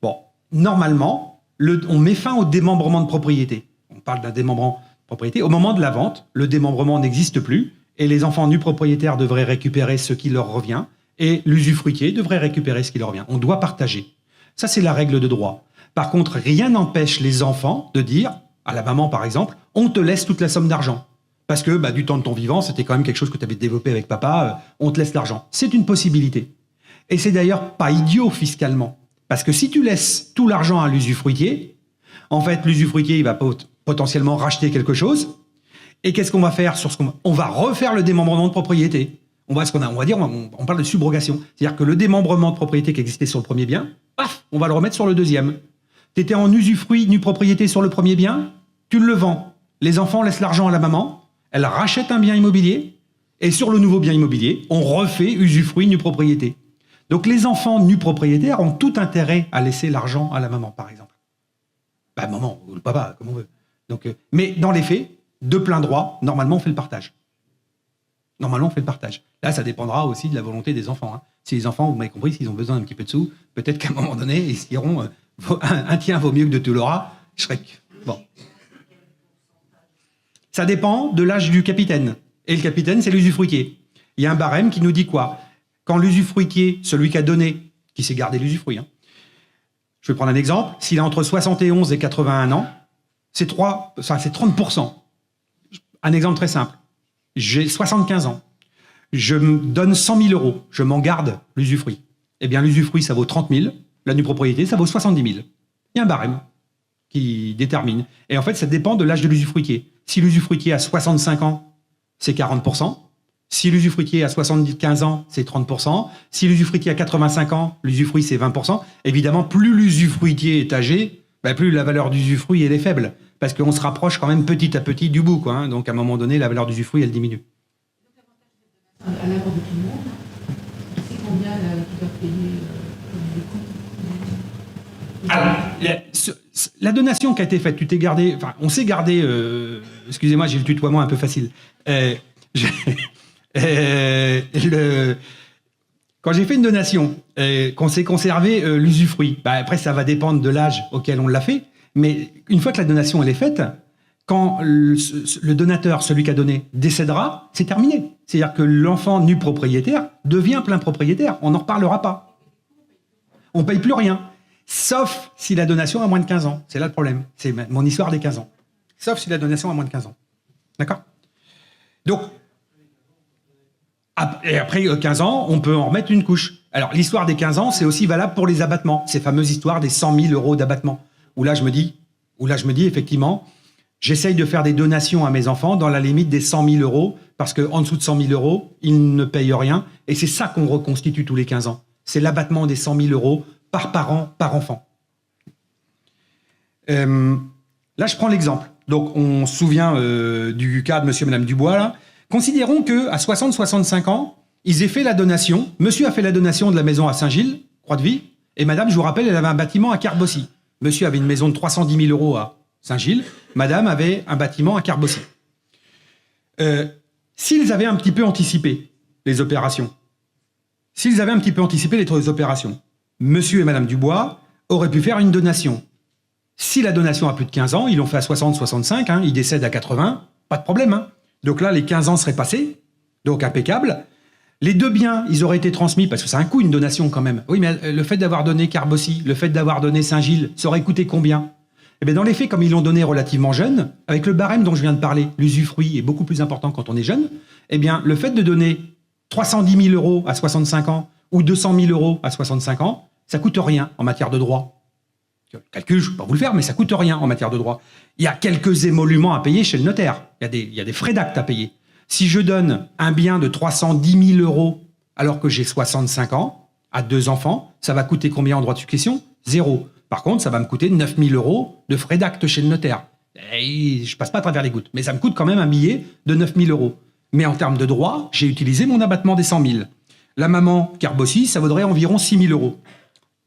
Bon, normalement, on met fin au démembrement de propriété. On parle d'un démembrement de propriété. Au moment de la vente, le démembrement n'existe plus et les enfants nus propriétaires devraient récupérer ce qui leur revient et l'usufruitier devrait récupérer ce qui leur revient. On doit partager. Ça, c'est la règle de droit. Par contre, rien n'empêche les enfants de dire, à la maman par exemple, on te laisse toute la somme d'argent. Parce que du temps de ton vivant, c'était quand même quelque chose que tu avais développé avec papa, on te laisse l'argent. C'est une possibilité. Et c'est d'ailleurs pas idiot fiscalement. Parce que si tu laisses tout l'argent à l'usufruitier, en fait, l'usufruitier, il va potentiellement racheter quelque chose. Et qu'est-ce qu'on va faire sur on va refaire le démembrement de propriété. On parle de subrogation. C'est-à-dire que le démembrement de propriété qui existait sur le premier bien, paf, on va le remettre sur le deuxième. Tu étais en usufruit nue propriété sur le premier bien, tu le vends. Les enfants laissent l'argent à la maman, elle rachète un bien immobilier, et sur le nouveau bien immobilier, on refait usufruit nue propriété. Donc les enfants nus propriétaires ont tout intérêt à laisser l'argent à la maman, par exemple. Bah, maman ou le papa, comme on veut. Donc, mais dans les faits, de plein droit, normalement, on fait le partage. Là, ça dépendra aussi de la volonté des enfants. Hein. Si les enfants, vous m'avez compris, s'ils ont besoin d'un petit peu de sous, peut-être qu'à un moment donné, ils se diront un tien vaut mieux que de tout l'aura. Shrek. Bon. Ça dépend de l'âge du capitaine. Et le capitaine, c'est l'usufruitier. Il y a un barème qui nous dit quoi? Quand l'usufruitier, celui qui a donné, qui s'est gardé l'usufruit, hein. Je vais prendre un exemple. S'il a entre 71 et 81 ans, c'est 30%. Un exemple très simple. J'ai 75 ans. Je me donne 100 000 euros. Je m'en garde l'usufruit. Eh bien, l'usufruit, ça vaut 30 000. La nue propriété, ça vaut 70 000. Il y a un barème qui détermine. Et en fait, ça dépend de l'âge de l'usufruitier. Si l'usufruitier a 65 ans, c'est 40%. Si l'usufruitier a 75 ans, c'est 30%. Si l'usufruitier a 85 ans, l'usufruit, c'est 20%. Évidemment, plus l'usufruitier est âgé, plus la valeur d'usufruit, elle est faible. Parce qu'on se rapproche quand même petit à petit du bout, quoi, hein. Donc, à un moment donné, la valeur d'usufruit, elle diminue. À la mort de tout le monde, c'est combien qui doit payer les coûts? Alors, la donation qui a été faite, tu t'es gardé... Enfin, on s'est gardé... excusez-moi, j'ai le tutoiement un peu facile. Quand j'ai fait une donation, qu'on s'est conservé l'usufruit, après, ça va dépendre de l'âge auquel on l'a fait. Mais une fois que la donation elle est faite, quand le donateur, celui qui a donné, décédera, c'est terminé. C'est-à-dire que l'enfant nu propriétaire devient plein propriétaire. On n'en reparlera pas. On ne paye plus rien. Sauf si la donation a moins de 15 ans. C'est là le problème. C'est mon histoire des 15 ans. Sauf si la donation a moins de 15 ans. D'accord? Donc, et après 15 ans, on peut en remettre une couche. Alors, l'histoire des 15 ans, c'est aussi valable pour les abattements. Ces fameuses histoires des 100 000 euros d'abattement. Où là, je me dis, effectivement, j'essaye de faire des donations à mes enfants dans la limite des 100 000 euros, parce qu'en dessous de 100 000 euros, ils ne payent rien. Et c'est ça qu'on reconstitue tous les 15 ans. C'est l'abattement des 100 000 euros par parent, par enfant. Là, je prends l'exemple. Donc, on se souvient du cas de monsieur et madame Dubois, là. Considérons qu'à 60-65 ans, ils aient fait la donation. Monsieur a fait la donation de la maison à Saint-Gilles, Croix-de-Vie, et madame, je vous rappelle, elle avait un bâtiment à Carbossy. Monsieur avait une maison de 310 000 euros à Saint-Gilles. Madame avait un bâtiment à Carbossy. S'ils avaient un petit peu anticipé les opérations, monsieur et madame Dubois auraient pu faire une donation. Si la donation a plus de 15 ans, ils l'ont fait à 60-65, hein, ils décèdent à 80, pas de problème. Hein. Donc là, les 15 ans seraient passés, donc impeccable. Les deux biens, ils auraient été transmis, parce que c'est un coût, une donation quand même. Oui, mais le fait d'avoir donné Carbossy, le fait d'avoir donné Saint-Gilles, ça aurait coûté combien? Eh bien, dans les faits, comme ils l'ont donné relativement jeune, avec le barème dont je viens de parler, l'usufruit est beaucoup plus important quand on est jeune, eh bien, le fait de donner 310 000 euros à 65 ans ou 200 000 euros à 65 ans, ça coûte rien en matière de droit. Le calcul, je ne vais pas vous le faire, mais ça coûte rien en matière de droit. Il y a quelques émoluments à payer chez le notaire. Il y a des frais d'acte à payer. Si je donne un bien de 310 000 euros alors que j'ai 65 ans, à 2 enfants, ça va coûter combien en droit de succession? 0. Par contre, ça va me coûter 9 000 euros de frais d'acte chez le notaire. Et je passe pas à travers les gouttes. Mais ça me coûte quand même un billet de 9 000 euros. Mais en termes de droit, j'ai utilisé mon abattement des 100 000. La maman Carbossy, ça vaudrait environ 6 000 euros.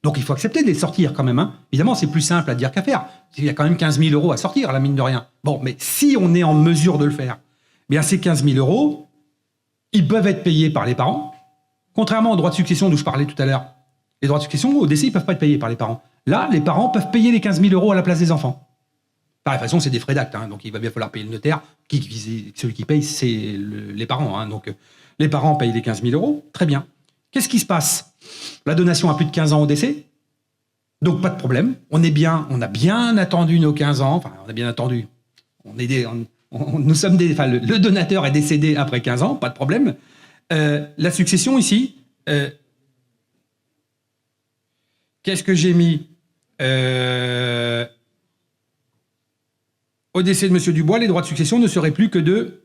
Donc il faut accepter de les sortir quand même. Hein. Évidemment, c'est plus simple à dire qu'à faire. Il y a quand même 15 000 euros à sortir, à la mine de rien. Bon, mais si on est en mesure de le faire, bien ces 15 000 euros, ils peuvent être payés par les parents. Contrairement aux droits de succession dont je parlais tout à l'heure. Les droits de succession, au décès, ils ne peuvent pas être payés par les parents. Là, les parents peuvent payer les 15 000 euros à la place des enfants. Par la façon, c'est des frais d'acte. Hein, donc il va bien falloir payer le notaire. Celui qui paye, c'est les parents. Hein, donc les parents payent les 15 000 euros. Très bien. Qu'est-ce qui se passe? La donation a plus de 15 ans au décès. Donc pas de problème. On a bien attendu nos 15 ans. Enfin, on a bien attendu. Le donateur est décédé après 15 ans, pas de problème. La succession ici, Qu'est-ce que j'ai mis Au décès de M. Dubois, les droits de succession ne seraient plus que de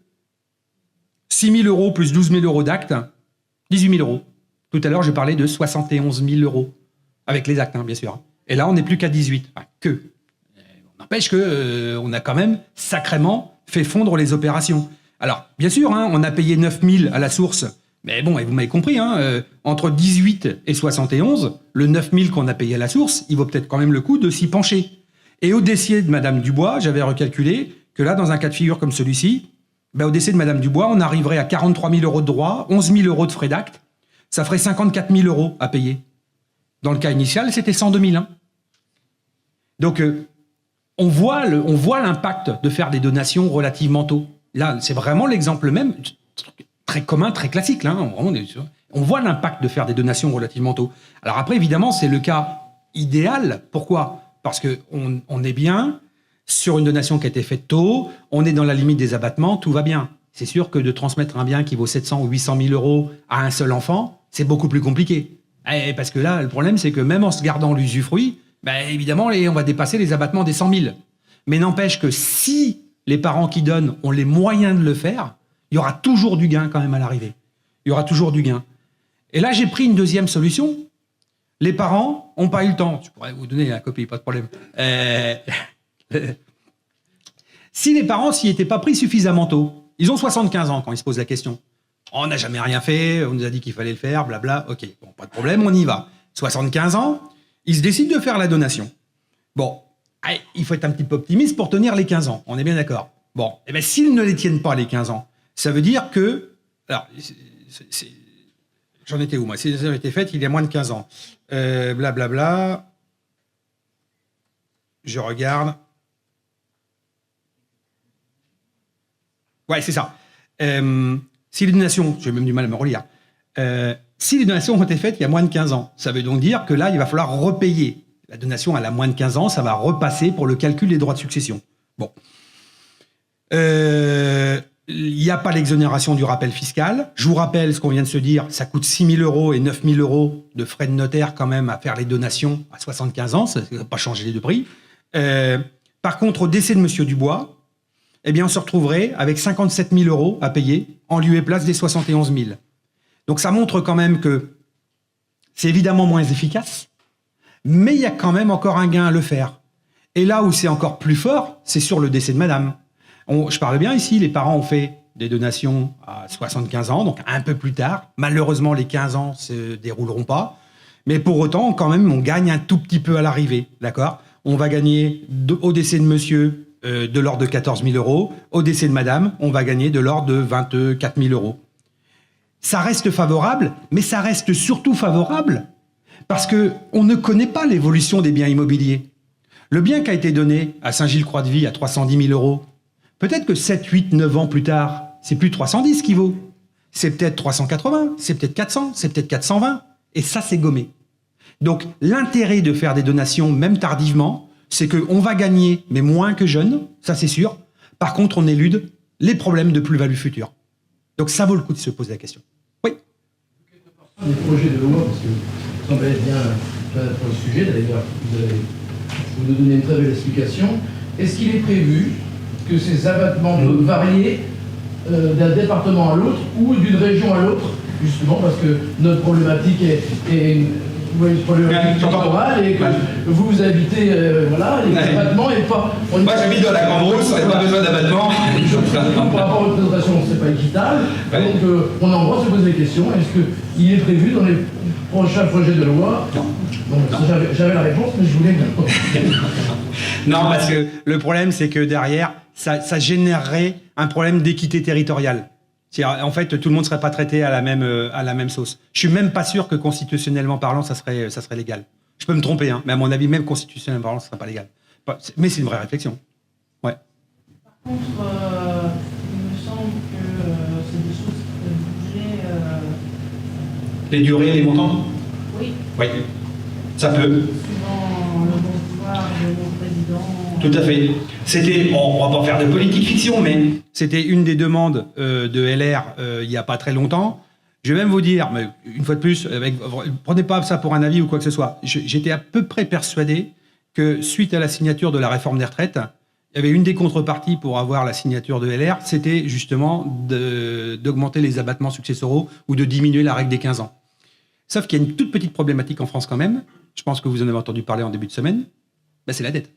6 000 euros plus 12 000 euros d'actes, 18 000 euros. Tout à l'heure, je parlais de 71 000 euros, avec les actes, hein, bien sûr. Et là, on n'est plus qu'à 18. Enfin, on n'empêche qu'on a quand même sacrément fait fondre les opérations. Alors, bien sûr, hein, on a payé 9 000 à la source. Mais bon, et vous m'avez compris, hein, entre 18 et 71, le 9 000 qu'on a payé à la source, il vaut peut-être quand même le coup de s'y pencher. Et au décès de Madame Dubois, j'avais recalculé que là, dans un cas de figure comme celui-ci, au décès de Madame Dubois, on arriverait à 43 000 euros de droits, 11 000 euros de frais d'acte. Ça ferait 54 000 euros à payer. Dans le cas initial, c'était 102 000. Hein. Donc, on voit l'impact de faire des donations relativement tôt. Là, c'est vraiment l'exemple même, très commun, très classique. Là, on voit l'impact de faire des donations relativement tôt. Alors après, évidemment, c'est le cas idéal. Pourquoi ? Parce qu'on est bien sur une donation qui a été faite tôt, on est dans la limite des abattements, tout va bien. C'est sûr que de transmettre un bien qui vaut 700 ou 800 000 euros à un seul enfant, c'est beaucoup plus compliqué. Parce que là, le problème, c'est que même en se gardant l'usufruit, évidemment, on va dépasser les abattements des 100 000. Mais n'empêche que si les parents qui donnent ont les moyens de le faire, il y aura toujours du gain quand même à l'arrivée. Il y aura toujours du gain. Et là, j'ai pris une deuxième solution. Les parents n'ont pas eu le temps. Je pourrais vous donner la copie, pas de problème. Si les parents s'y étaient pas pris suffisamment tôt, ils ont 75 ans quand ils se posent la question. On n'a jamais rien fait, on nous a dit qu'il fallait le faire, blabla. Ok, bon, pas de problème, on y va. 75 ans, ils se décident de faire la donation. Bon, il faut être un petit peu optimiste pour tenir les 15 ans. On est bien d'accord. Bon, et s'ils ne les tiennent pas les 15 ans, ça veut dire que... Alors, j'en étais où, moi? Si ça a été fait il y a moins de 15 ans. Blablabla. Je regarde. Ouais, c'est ça. Si les donations, j'ai même du mal à me relire, si les donations ont été faites il y a moins de 15 ans, ça veut donc dire que là, il va falloir repayer. La donation, elle a moins de 15 ans, ça va repasser pour le calcul des droits de succession. Bon. Il n'y a pas l'exonération du rappel fiscal. Je vous rappelle ce qu'on vient de se dire, ça coûte 6 000 euros et 9 000 euros de frais de notaire quand même à faire les donations à 75 ans, ça ne va pas changer les deux prix. Par contre, au décès de M. Dubois, eh bien, on se retrouverait avec 57 000 euros à payer en lieu et place des 71 000. Donc ça montre quand même que c'est évidemment moins efficace, mais il y a quand même encore un gain à le faire. Et là où c'est encore plus fort, c'est sur le décès de madame. Je parle bien ici, les parents ont fait des donations à 75 ans, donc un peu plus tard. Malheureusement, les 15 ans ne se dérouleront pas. Mais pour autant, quand même, on gagne un tout petit peu à l'arrivée, d'accord ? On va gagner au décès de monsieur de l'ordre de 14 000 euros. Au décès de madame, on va gagner de l'ordre de 24 000 euros. Ça reste favorable, mais ça reste surtout favorable parce qu'on ne connaît pas l'évolution des biens immobiliers. Le bien qui a été donné à Saint-Gilles-Croix-de-Vie à 310 000 euros, peut-être que 7, 8, 9 ans plus tard, c'est plus 310 qui vaut. C'est peut-être 380, c'est peut-être 400, c'est peut-être 420. Et ça, c'est gommé. Donc, l'intérêt de faire des donations, même tardivement, c'est qu'on va gagner, mais moins que jeune, ça c'est sûr. Par contre, on élude les problèmes de plus-value future. Donc, ça vaut le coup de se poser la question. Oui. Des projets de loi, parce que vous semblez bien pour le sujet, d'ailleurs, vous nous donnez une très belle explication. Est-ce qu'il est prévu que ces abattements peuvent varier d'un département à l'autre ou d'une région à l'autre, justement parce que notre problématique est une problématique temporelle et que vous habitez les abattements et pas... Moi j'habite dans la Grande Rousse, on n'a pas besoin d'abattement. Par rapport à votre présentation, c'est pas équitable. Donc on a envie de se poser des questions. Est-ce qu'il est prévu dans les prochains projets de loi? Non. J'avais la réponse, mais je voulais bien. Non, parce que le problème, c'est que derrière, ça générerait un problème d'équité territoriale. En fait, tout le monde ne serait pas traité à la même sauce. Je suis même pas sûr que constitutionnellement parlant, ça serait légal. Je peux me tromper, hein, mais à mon avis, même constitutionnellement parlant, ça serait pas légal. Mais c'est une vraie réflexion. Ouais. Par contre, il me semble que c'est des choses qui peuvent bouger. Les durées, les montants? Oui. Oui. Ça peut. Suivant le bon pouvoir de mon président. Tout à fait. On va pas faire de politique fiction, mais c'était une des demandes de LR il n'y a pas très longtemps. Je vais même vous dire, mais une fois de plus, prenez pas ça pour un avis ou quoi que ce soit. J'étais à peu près persuadé que suite à la signature de la réforme des retraites, il y avait une des contreparties pour avoir la signature de LR, c'était justement d'augmenter les abattements successoraux ou de diminuer la règle des 15 ans. Sauf qu'il y a une toute petite problématique en France quand même, je pense que vous en avez entendu parler en début de semaine, ben c'est la dette.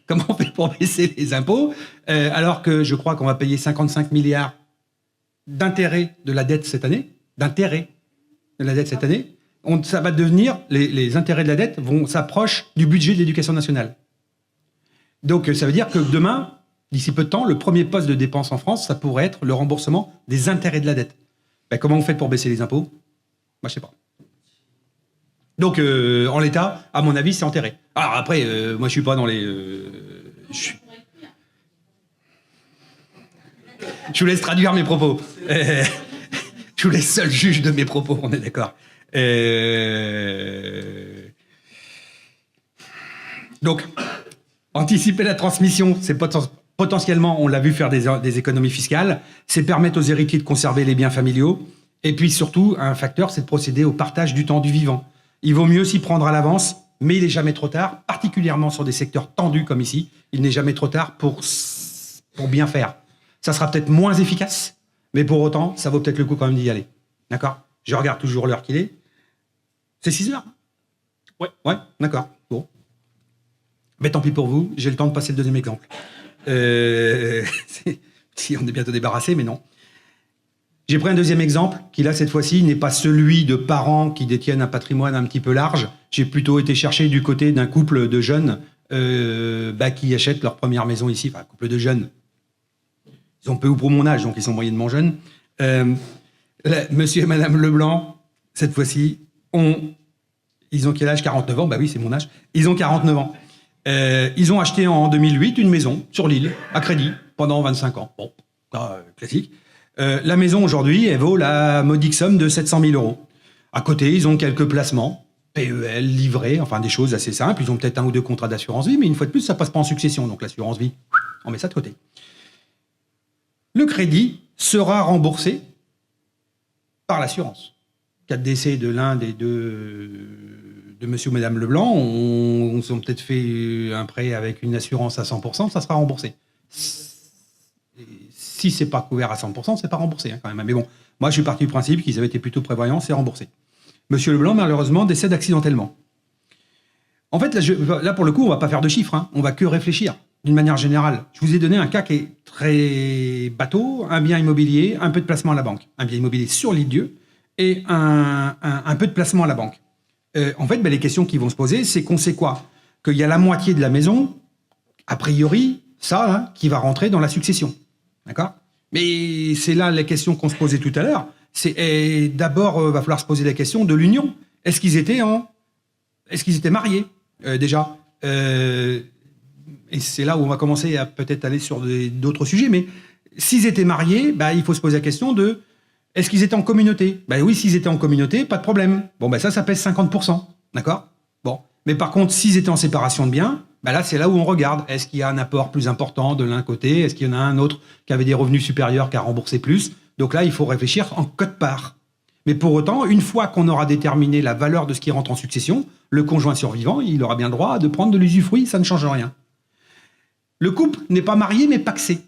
Comment on fait pour baisser les impôts alors que je crois qu'on va payer 55 milliards d'intérêts de la dette cette année, ça va devenir, les intérêts de la dette s'approchent du budget de l'éducation nationale. Donc ça veut dire que demain, d'ici peu de temps, le premier poste de dépense en France, ça pourrait être le remboursement des intérêts de la dette. Ben, comment on fait pour baisser les impôts? Moi, je sais pas. Donc, en l'état, à mon avis, c'est enterré. Alors après, moi, je suis pas dans les... Je vous laisse traduire mes propos. Je vous laisse seul juge de mes propos, on est d'accord. Donc, anticiper la transmission, c'est potentiellement, on l'a vu, faire des économies fiscales, c'est permettre aux héritiers de conserver les biens familiaux, et puis surtout, un facteur, c'est de procéder au partage du temps du vivant. Il vaut mieux s'y prendre à l'avance, mais il n'est jamais trop tard, particulièrement sur des secteurs tendus comme ici, il n'est jamais trop tard pour bien faire. Ça sera peut-être moins efficace, mais pour autant, ça vaut peut-être le coup quand même d'y aller. D'accord? Je regarde toujours l'heure qu'il est. C'est 6 heures? Ouais, d'accord. Bon. Mais tant pis pour vous, j'ai le temps de passer le deuxième exemple. Si on est bientôt débarrassé, mais non. J'ai pris un deuxième exemple qui, là, cette fois-ci, n'est pas celui de parents qui détiennent un patrimoine un petit peu large. J'ai plutôt été chercher du côté d'un couple de jeunes qui achètent leur première maison ici. Enfin, un couple de jeunes. Ils ont peu ou prou mon âge, donc ils sont moyennement jeunes. Monsieur et Madame Leblanc, cette fois-ci, ils ont quel âge? 49 ans. Bah oui, c'est mon âge. Ils ont 49 ans. Ils ont acheté en 2008 une maison sur l'île, à crédit, pendant 25 ans. Bon, classique. La maison, aujourd'hui, elle vaut la modique somme de 700 000 €. À côté, ils ont quelques placements, PEL, livrets, enfin des choses assez simples. Ils ont peut-être un ou deux contrats d'assurance vie, mais une fois de plus, ça passe pas en succession. Donc l'assurance vie, on met ça de côté. Le crédit sera remboursé par l'assurance. Cas de décès de l'un des deux, de monsieur ou madame Leblanc, on s'est peut-être fait un prêt avec une assurance à 100%, ça sera remboursé. Si c'est pas couvert à 100%, c'est pas remboursé quand même. Mais bon, moi je suis parti du principe qu'ils avaient été plutôt prévoyants, c'est remboursé. Monsieur Leblanc, malheureusement, décède accidentellement. En fait, là pour le coup, on va pas faire de chiffres, hein. On va que réfléchir d'une manière générale. Je vous ai donné un cas qui est très bateau, un bien immobilier, un peu de placement à la banque. Un bien immobilier sur l'île-Dieu et un peu de placement à la banque. En fait, les questions qui vont se poser, c'est qu'on sait quoi? Qu'il y a la moitié de la maison, a priori, ça, hein, qui va rentrer dans la succession. D'accord? Mais c'est là la question qu'on se posait tout à l'heure. D'abord, va falloir se poser la question de l'union. Est-ce qu'ils étaient mariés déjà? Et c'est là où on va commencer à peut-être aller sur d'autres sujets. Mais s'ils étaient mariés, il faut se poser la question de est-ce qu'ils étaient en communauté? Oui, s'ils étaient en communauté, pas de problème. Bon, ça pèse 50%. D'accord? Bon. Mais par contre, s'ils étaient en séparation de biens, là, c'est là où on regarde. Est-ce qu'il y a un apport plus important de l'un côté? Est-ce qu'il y en a un autre qui avait des revenus supérieurs, qui a remboursé plus? Donc là, il faut réfléchir en quote-part. Mais pour autant, une fois qu'on aura déterminé la valeur de ce qui rentre en succession, le conjoint survivant, il aura bien le droit de prendre de l'usufruit, ça ne change rien. Le couple n'est pas marié, mais pacsé.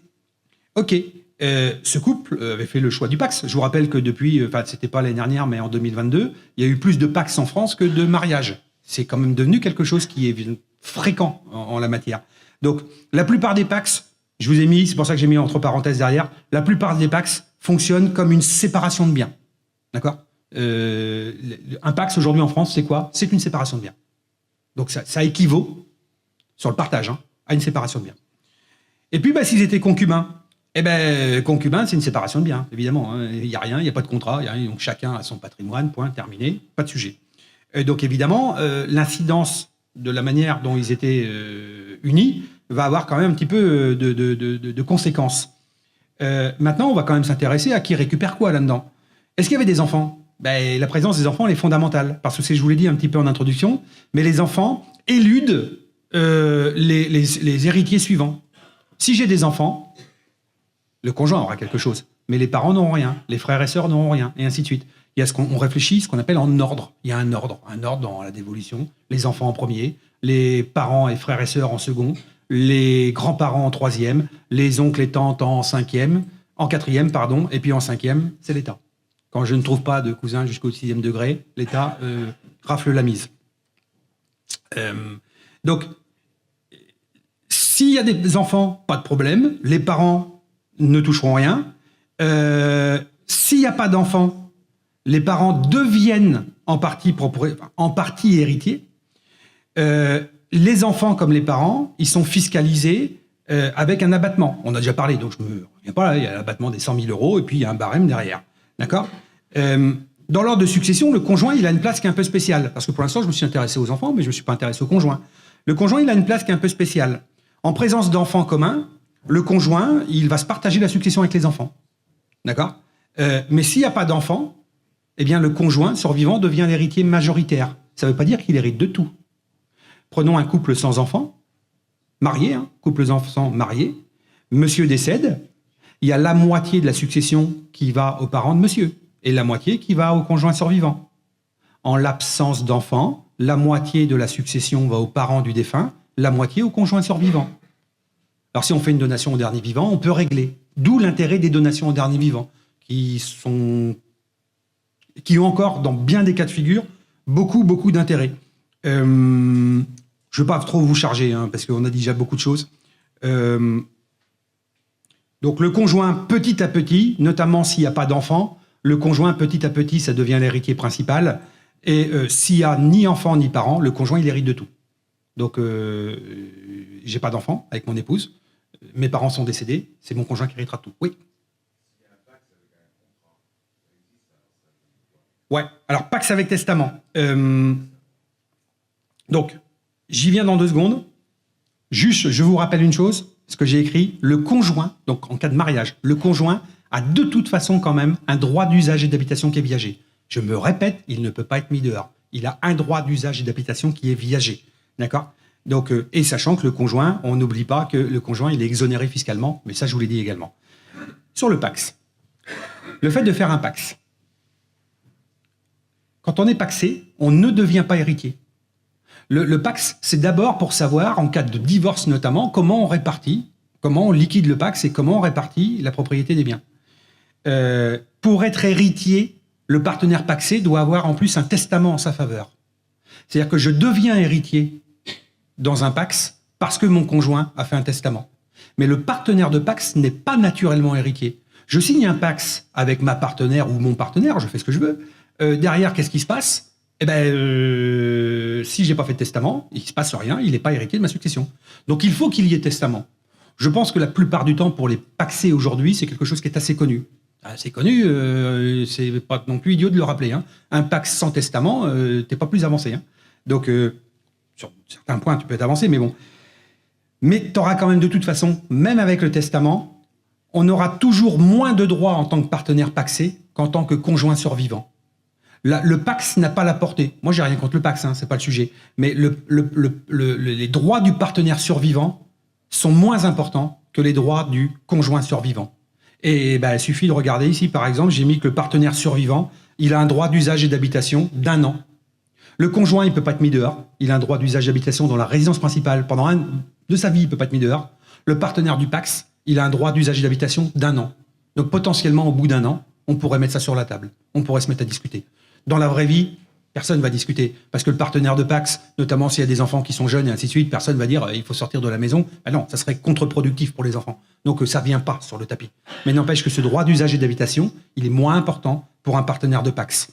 Ok. Ce couple avait fait le choix du Pacs. Je vous rappelle que depuis, c'était pas l'année dernière, mais en 2022, il y a eu plus de Pacs en France que de mariages. C'est quand même devenu quelque chose qui est fréquent en la matière. Donc, la plupart des Pacs, je vous ai mis, c'est pour ça que j'ai mis entre parenthèses derrière, la plupart des Pacs fonctionnent comme une séparation de biens. D'accord? Un Pacs aujourd'hui en France, c'est quoi? C'est une séparation de biens. Donc, ça équivaut, sur le partage, à une séparation de biens. Et puis, s'ils étaient concubins, concubin, c'est une séparation de biens, évidemment. Il n'y a rien, il n'y a pas de contrat, il y a rien, donc chacun a son patrimoine, point, terminé, pas de sujet. Donc, évidemment, l'incidence de la manière dont ils étaient unis va avoir quand même un petit peu de conséquences. Maintenant, on va quand même s'intéresser à qui récupère quoi là-dedans. Est-ce qu'il y avait des enfants? La présence des enfants, elle est fondamentale, parce que je vous l'ai dit un petit peu en introduction, mais les enfants éludent les héritiers suivants. Si j'ai des enfants, le conjoint aura quelque chose. mais les parents n'auront rien, les frères et sœurs n'auront rien, et ainsi de suite. Il y a on réfléchit ce qu'on appelle en ordre. Il y a un ordre dans la dévolution. Les enfants en premier, les parents et frères et sœurs en second, les grands-parents en troisième, les oncles et tantes en quatrième, et puis en cinquième, c'est l'État. Quand je ne trouve pas de cousins jusqu'au 6e degré, l'État rafle la mise. Donc, s'il y a des enfants, pas de problème, les parents ne toucheront rien. S'il n'y a pas d'enfants, les parents deviennent en partie héritiers. Les enfants, comme les parents, ils sont fiscalisés avec un abattement. On a déjà parlé, donc je ne me reviens pas là. Il y a l'abattement des 100 000 € et puis il y a un barème derrière. D'accord ? Dans l'ordre de succession, le conjoint, il a une place qui est un peu spéciale. Parce que pour l'instant, je me suis intéressé aux enfants, mais je ne me suis pas intéressé au conjoint. Le conjoint, il a une place qui est un peu spéciale. En présence d'enfants communs, le conjoint, il va se partager la succession avec les enfants. D'accord ? Mais s'il n'y a pas d'enfants, eh bien, le conjoint survivant devient l'héritier majoritaire. Ça ne veut pas dire qu'il hérite de tout. Prenons un couple sans enfants, marié, couple sans enfants marié. Monsieur décède, il y a la moitié de la succession qui va aux parents de monsieur et la moitié qui va au conjoint survivant. En l'absence d'enfants, la moitié de la succession va aux parents du défunt, la moitié au conjoint survivant. Alors si on fait une donation au dernier vivant, on peut régler. D'où l'intérêt des donations au dernier vivant, qui ont encore, dans bien des cas de figure, beaucoup d'intérêt. Je ne veux pas trop vous charger, parce qu'on a déjà beaucoup de choses. Donc le conjoint, petit à petit, notamment s'il n'y a pas d'enfant, le conjoint, petit à petit, ça devient l'héritier principal. Et s'il n'y a ni enfant ni parent, le conjoint, il hérite de tout. Donc, j'ai pas d'enfant avec mon épouse. Mes parents sont décédés. C'est mon conjoint qui héritera de tout. Oui. Ouais. Alors, Pax avec testament. Donc, j'y viens dans 2 secondes. Juste, je vous rappelle une chose, ce que j'ai écrit. Le conjoint, donc en cas de mariage, le conjoint a de toute façon quand même un droit d'usage et d'habitation qui est viagé. Je me répète, il ne peut pas être mis dehors. Il a un droit d'usage et d'habitation qui est viagé. D'accord ? Donc, et sachant que le conjoint, on n'oublie pas que le conjoint, il est exonéré fiscalement, mais ça, je vous l'ai dit également. Sur le Pax, le fait de faire un Pax, quand on est paxé, on ne devient pas héritier. Le Pax, c'est d'abord pour savoir, en cas de divorce notamment, comment on répartit, comment on liquide le Pax et comment on répartit la propriété des biens. Pour être héritier, le partenaire paxé doit avoir en plus un testament en sa faveur. C'est-à-dire que je deviens héritier dans un Pax parce que mon conjoint a fait un testament. Mais le partenaire de Pax n'est pas naturellement héritier. Je signe un Pax avec ma partenaire ou mon partenaire, je fais ce que je veux. Derrière, qu'est-ce qui se passe ? Eh ben, si j'ai pas fait de testament, il se passe rien, il n'est pas héritier de ma succession. Donc il faut qu'il y ait testament. Je pense que la plupart du temps, pour les paxés aujourd'hui, c'est quelque chose qui est assez connu. C'est connu, c'est pas non plus idiot de le rappeler. Un Pax sans testament, t'es pas plus avancé. Donc, sur certains points, tu peux être avancé, mais bon. Mais tu auras quand même de toute façon, même avec le testament, on aura toujours moins de droits en tant que partenaire paxé qu'en tant que conjoint survivant. Le Pax n'a pas la portée. Moi, j'ai rien contre le Pax, c'est pas le sujet. Mais les droits du partenaire survivant sont moins importants que les droits du conjoint survivant. Et il suffit de regarder ici, par exemple, j'ai mis que le partenaire survivant, il a un droit d'usage et d'habitation d'1 an. Le conjoint, il ne peut pas être mis dehors. Il a un droit d'usage et d'habitation dans la résidence principale. Pendant un de sa vie, il ne peut pas être mis dehors. Le partenaire du Pax, il a un droit d'usage et d'habitation d'1 an. Donc potentiellement, au bout d'1 an, on pourrait mettre ça sur la table. On pourrait se mettre à discuter. Dans la vraie vie, personne ne va discuter. Parce que le partenaire de Pax, notamment s'il y a des enfants qui sont jeunes et ainsi de suite, personne ne va dire il faut sortir de la maison. Non, ça serait contre-productif pour les enfants. Donc ça ne vient pas sur le tapis. Mais n'empêche que ce droit d'usage et d'habitation, il est moins important pour un partenaire de Pax.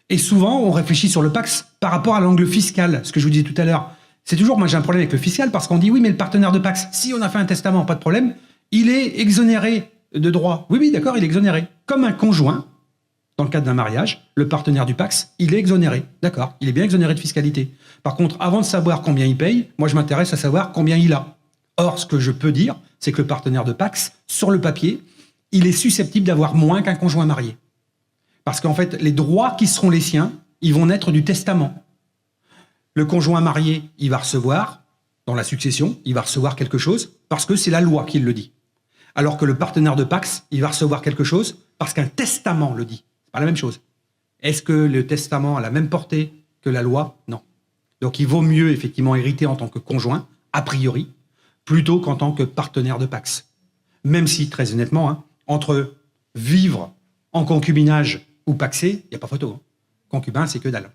Et souvent, on réfléchit sur le Pax par rapport à l'angle fiscal, ce que je vous disais tout à l'heure. C'est toujours, moi j'ai un problème avec le fiscal parce qu'on dit oui, mais le partenaire de Pax, si on a fait un testament, pas de problème, il est exonéré de droits. Oui, d'accord, il est exonéré. Comme un conjoint, dans le cadre d'un mariage, le partenaire du Pax, il est exonéré. D'accord, il est bien exonéré de fiscalité. Par contre, avant de savoir combien il paye, moi je m'intéresse à savoir combien il a. Or, ce que je peux dire, c'est que le partenaire de Pax, sur le papier, il est susceptible d'avoir moins qu'un conjoint marié. Parce qu'en fait, les droits qui seront les siens, ils vont naître du testament. Le conjoint marié, il va recevoir, dans la succession, il va recevoir quelque chose, parce que c'est la loi qui le dit. Alors que le partenaire de Pacs, il va recevoir quelque chose parce qu'un testament le dit. C'est pas la même chose. Est-ce que le testament a la même portée que la loi? Non. Donc il vaut mieux effectivement hériter en tant que conjoint, a priori, plutôt qu'en tant que partenaire de Pacs. Même si, très honnêtement, hein, entre vivre en concubinage ou pacsé, il n'y a pas photo. Hein. Concubin, c'est que dalle.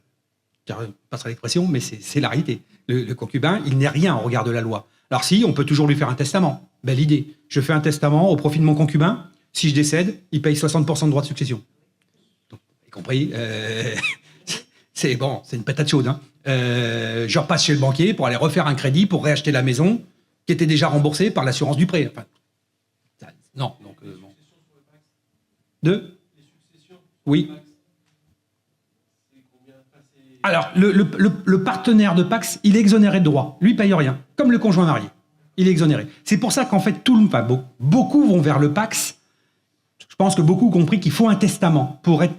Je passerai l'expression, mais c'est la réalité. Le concubin, il n'est rien au regard de la loi. Alors si, on peut toujours lui faire un testament. Belle idée. Je fais un testament au profit de mon concubin. Si je décède, il paye 60% de droits de succession. Donc, vous avez compris, c'est bon, c'est une patate chaude. Hein. Je repasse chez le banquier pour aller refaire un crédit pour réacheter la maison qui était déjà remboursée par l'assurance du prêt. Enfin, non, donc bon. Deux. Oui. Alors, le partenaire de Pacs, il est exonéré de droits. Lui, il paye rien. Comme le conjoint marié. Il est exonéré. C'est pour ça qu'en fait, beaucoup vont vers le Pacs. Je pense que beaucoup ont compris qu'il faut un testament pour être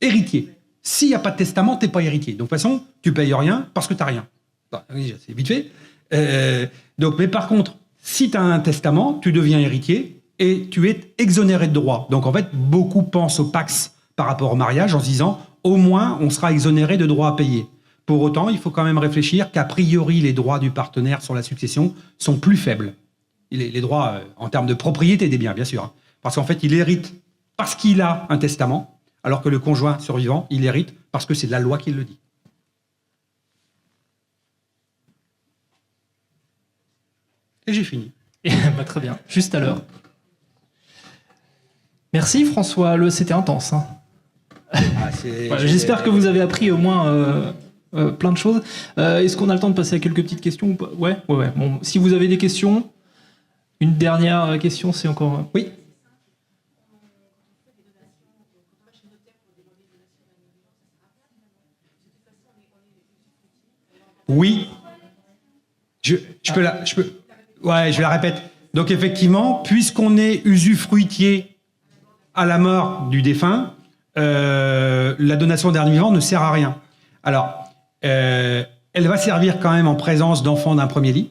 héritier. S'il n'y a pas de testament, tu n'es pas héritier. Donc, de toute façon, tu payes rien parce que tu n'as rien. Bon, c'est vite fait. Mais par contre, si tu as un testament, tu deviens héritier et tu es exonéré de droits. Donc, en fait, beaucoup pensent au Pacs par rapport au mariage en se disant au moins, on sera exonéré de droits à payer. Pour autant, il faut quand même réfléchir qu'a priori, les droits du partenaire sur la succession sont plus faibles. Les droits en termes de propriété des biens, bien sûr. Hein. Parce qu'en fait, il hérite parce qu'il a un testament, alors que le conjoint survivant, il hérite parce que c'est la loi qui le dit. Et j'ai fini. Très bien, juste à l'heure. Merci François, c'était intense. Hein. Voilà, j'espère que vous avez appris au moins plein de choses. Est-ce qu'on a le temps de passer à quelques petites questions ou pas? Ouais. Bon, si vous avez des questions, une dernière question, c'est encore... Oui. Oui. Je la répète. Donc effectivement, puisqu'on est usufruitier à la mort du défunt, la donation dernier vivant ne sert à rien. Alors, elle va servir quand même en présence d'enfants d'un premier lit,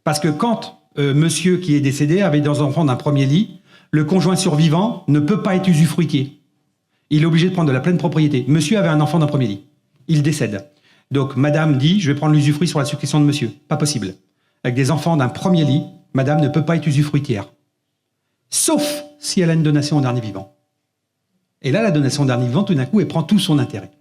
parce que quand monsieur qui est décédé avait des enfants d'un premier lit, le conjoint survivant ne peut pas être usufruitier. Il est obligé de prendre de la pleine propriété. Monsieur avait un enfant d'un premier lit. Il décède. Donc, madame dit, je vais prendre l'usufruit sur la succession de monsieur. Pas possible. Avec des enfants d'un premier lit, madame ne peut pas être usufruitière. Sauf si elle a une donation au dernier vivant. Et là, la donation au dernier vivant, tout d'un coup, elle prend tout son intérêt.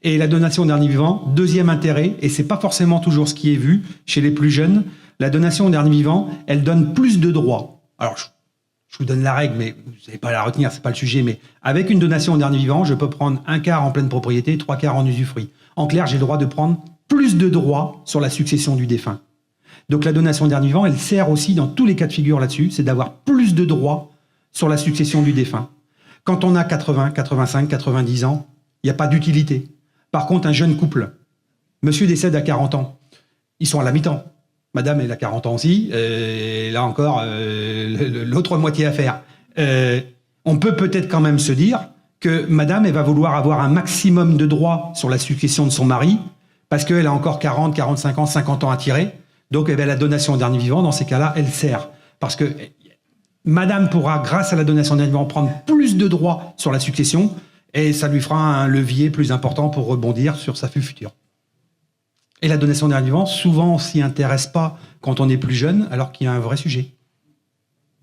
Et la donation au dernier vivant, deuxième intérêt, et c'est pas forcément toujours ce qui est vu chez les plus jeunes, la donation au dernier vivant, elle donne plus de droits. Alors, je vous donne la règle, mais vous n'allez pas la retenir, c'est pas le sujet, mais avec une donation au dernier vivant, je peux prendre un quart en pleine propriété, 3 quarts en usufruit. En clair, j'ai le droit de prendre plus de droits sur la succession du défunt. Donc la donation au dernier vivant, elle sert aussi dans tous les cas de figure là-dessus, c'est d'avoir plus de droits sur la succession du défunt. Quand on a 80, 85, 90 ans, il n'y a pas d'utilité. Par contre, un jeune couple, monsieur décède à 40 ans, ils sont à la mi-temps. Madame, elle a 40 ans aussi, et là encore, l'autre moitié à faire. On peut peut-être quand même se dire que madame, elle va vouloir avoir un maximum de droits sur la succession de son mari, parce qu'elle a encore 40, 45 ans, 50 ans à tirer. Donc, la donation au dernier vivant, dans ces cas-là, elle sert. Parce que madame pourra, grâce à la donation au dernier vivant, prendre plus de droits sur la succession, et ça lui fera un levier plus important pour rebondir sur sa future. Et la donation au dernier vivant, souvent, on s'y intéresse pas quand on est plus jeune, alors qu'il y a un vrai sujet,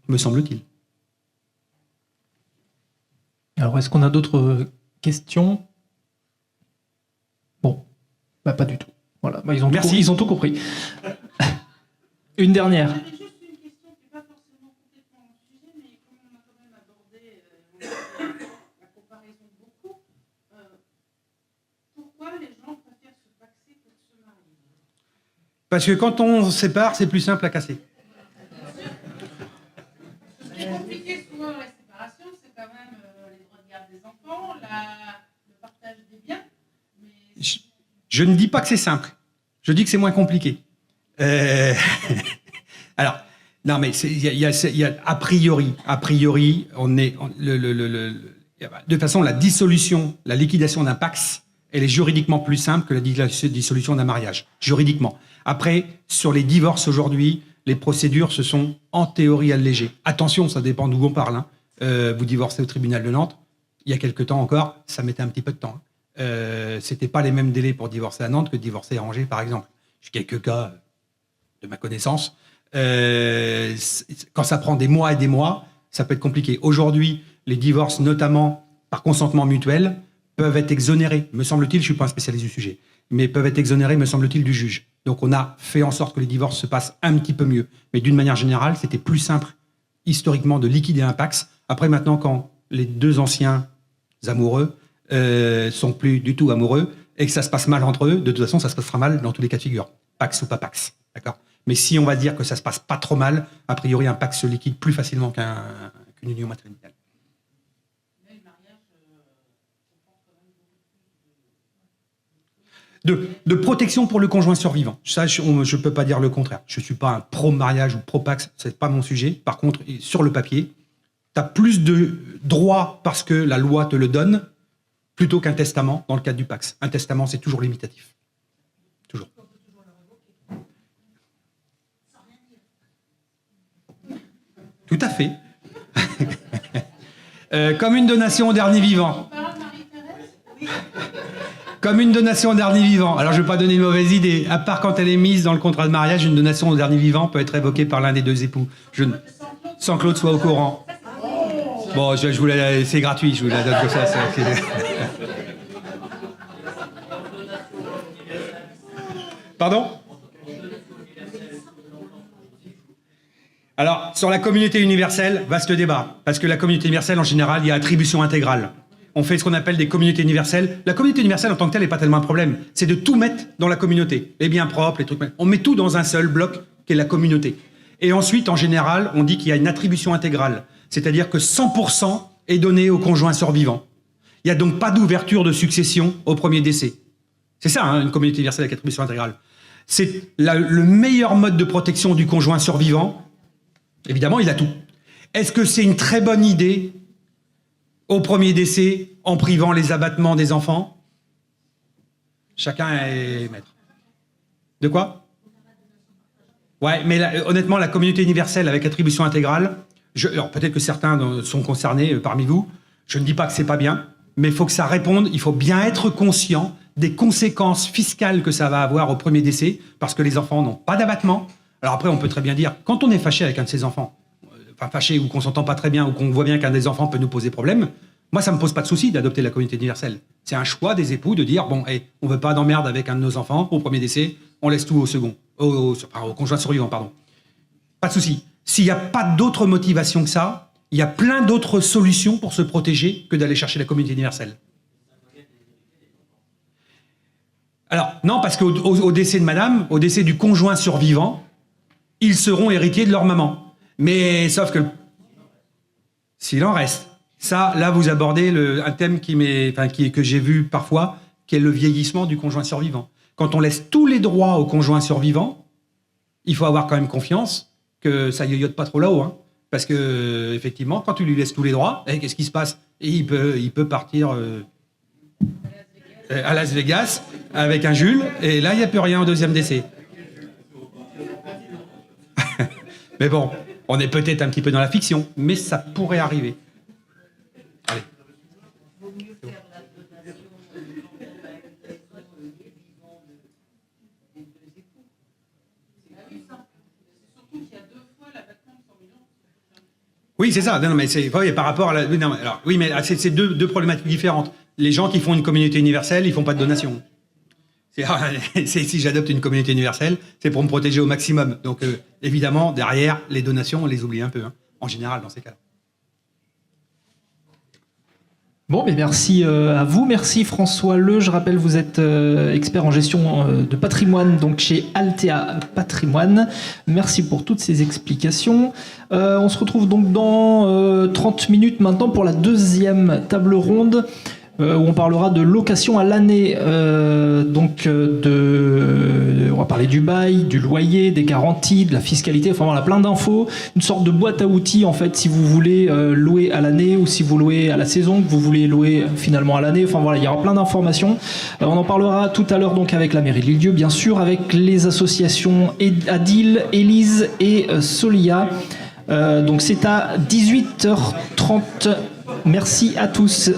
me semble-t-il. Alors, est-ce qu'on a d'autres questions? Bon, pas du tout. Voilà, Merci. Ils ont tout compris. Une dernière. J'avais juste une question qui n'est pas forcément complètement dans le sujet, mais comme on a quand même abordé la comparaison beaucoup, pourquoi les gens préfèrent se paxer que de se marier? Parce que quand on se sépare, c'est plus simple à casser. Ce qui est compliqué souvent dans la séparation, c'est quand même les droits de garde des enfants, le partage des biens. Mais... Je ne dis pas que c'est simple. Je dis que c'est moins compliqué. Alors, non, mais il y a a priori, on est de toute façon la dissolution, la liquidation d'un pax, elle est juridiquement plus simple que la dissolution d'un mariage, juridiquement. Après, sur les divorces aujourd'hui, les procédures se sont en théorie allégées. Attention, ça dépend d'où on parle. Hein. Vous divorcez au tribunal de Nantes, il y a quelque temps encore, ça mettait un petit peu de temps. C'était pas les mêmes délais pour divorcer à Nantes que de divorcer à Angers, par exemple. J'ai quelques cas de ma connaissance. Quand ça prend des mois et des mois, ça peut être compliqué. Aujourd'hui, les divorces, notamment par consentement mutuel, peuvent être exonérés, me semble-t-il, je ne suis pas un spécialiste du sujet, mais peuvent être exonérés, me semble-t-il, du juge. Donc on a fait en sorte que les divorces se passent un petit peu mieux. Mais d'une manière générale, c'était plus simple, historiquement, de liquider un Pacs. Après, maintenant, quand les deux anciens amoureux sont plus du tout amoureux et que ça se passe mal entre eux, de toute façon, ça se passera mal dans tous les cas de figure. Pacs ou pas Pacs, d'accord ? Mais si on va dire que ça se passe pas trop mal, a priori, un Pacs se liquide plus facilement qu'une union matrimoniale. De protection pour le conjoint survivant. Ça, je ne peux pas dire le contraire. Je ne suis pas un pro-mariage ou pro-Pacs, ce n'est pas mon sujet. Par contre, sur le papier, tu as plus de droits parce que la loi te le donne, plutôt qu'un testament dans le cadre du Pacs. Un testament, c'est toujours limitatif. Toujours. Tout à fait. Comme une donation au dernier vivant. Comme une donation au dernier vivant. Alors, je ne vais pas donner une mauvaise idée. À part quand elle est mise dans le contrat de mariage, une donation au dernier vivant peut être évoquée par l'un des deux époux. Sans que l'autre soit au courant. Bon, je vous la... c'est gratuit, je vous la donne comme ça. Pardon ? Alors, sur la communauté universelle, vaste débat. Parce que la communauté universelle, en général, il y a attribution intégrale. On fait ce qu'on appelle des communautés universelles. La communauté universelle, en tant que telle, n'est pas tellement un problème. C'est de tout mettre dans la communauté. Les biens propres, les trucs... On met tout dans un seul bloc, qui est la communauté. Et ensuite, en général, on dit qu'il y a une attribution intégrale. C'est-à-dire que 100% est donné au conjoint survivant. Il n'y a donc pas d'ouverture de succession au premier décès. C'est ça, hein, une communauté universelle avec attribution intégrale. C'est le meilleur mode de protection du conjoint survivant. Évidemment, il a tout. Est-ce que c'est une très bonne idée au premier décès, en privant les abattements des enfants? Chacun est maître. De quoi? Ouais, mais honnêtement, la communauté universelle avec attribution intégrale, alors peut-être que certains sont concernés parmi vous, je ne dis pas que c'est pas bien, mais il faut que ça réponde, il faut bien être conscient des conséquences fiscales que ça va avoir au premier décès, parce que les enfants n'ont pas d'abattement. Alors après, on peut très bien dire, quand on est fâché avec un de ses enfants, enfin fâché ou qu'on s'entend pas très bien ou qu'on voit bien qu'un des enfants peut nous poser problème, moi ça me pose pas de souci d'adopter la communauté universelle. C'est un choix des époux de dire bon, on veut pas d'emmerde avec un de nos enfants au premier décès, on laisse tout au second, au conjoint survivant, pardon. Pas de souci. S'il n'y a pas d'autre motivation que ça, il y a plein d'autres solutions pour se protéger que d'aller chercher la communauté universelle. Alors non, parce qu'au décès de madame, au décès du conjoint survivant, ils seront héritiers de leur maman. Mais sauf que s'il en reste, ça, là, vous abordez un thème que j'ai vu parfois, qui est le vieillissement du conjoint survivant. Quand on laisse tous les droits au conjoint survivant, il faut avoir quand même confiance que ça yoyote pas trop là-haut, hein. Parce que effectivement, quand tu lui laisses tous les droits, qu'est-ce qui se passe? Et il peut partir à Las Vegas avec un Jules, et là, il n'y a plus rien au deuxième décès. Mais bon. On est peut-être un petit peu dans la fiction, mais ça pourrait arriver. Allez. Oui, c'est ça. Non, mais c'est par rapport à la. Non, alors, oui, mais c'est deux problématiques différentes. Les gens qui font une communauté universelle, ils font pas de donation. Si j'adopte une communauté universelle, c'est pour me protéger au maximum. Donc, évidemment, derrière, les donations, on les oublie un peu, hein, en général, dans ces cas-là. Bon, mais merci à vous. Merci François Leu. Je rappelle, vous êtes expert en gestion de patrimoine, donc chez Altea Patrimoine. Merci pour toutes ces explications. On se retrouve donc dans 30 minutes maintenant pour la deuxième table ronde. où on parlera de location à l'année. On va parler du bail, du loyer, des garanties, de la fiscalité, enfin voilà, plein d'infos. Une sorte de boîte à outils, en fait, si vous voulez louer à l'année ou si vous louez à la saison, que vous voulez louer finalement à l'année. Enfin voilà, il y aura plein d'informations. On en parlera tout à l'heure donc avec la mairie de L'Île-d'Yeu, bien sûr, avec les associations Adil, Élise et Solia. Donc c'est à 18h30. Merci à tous.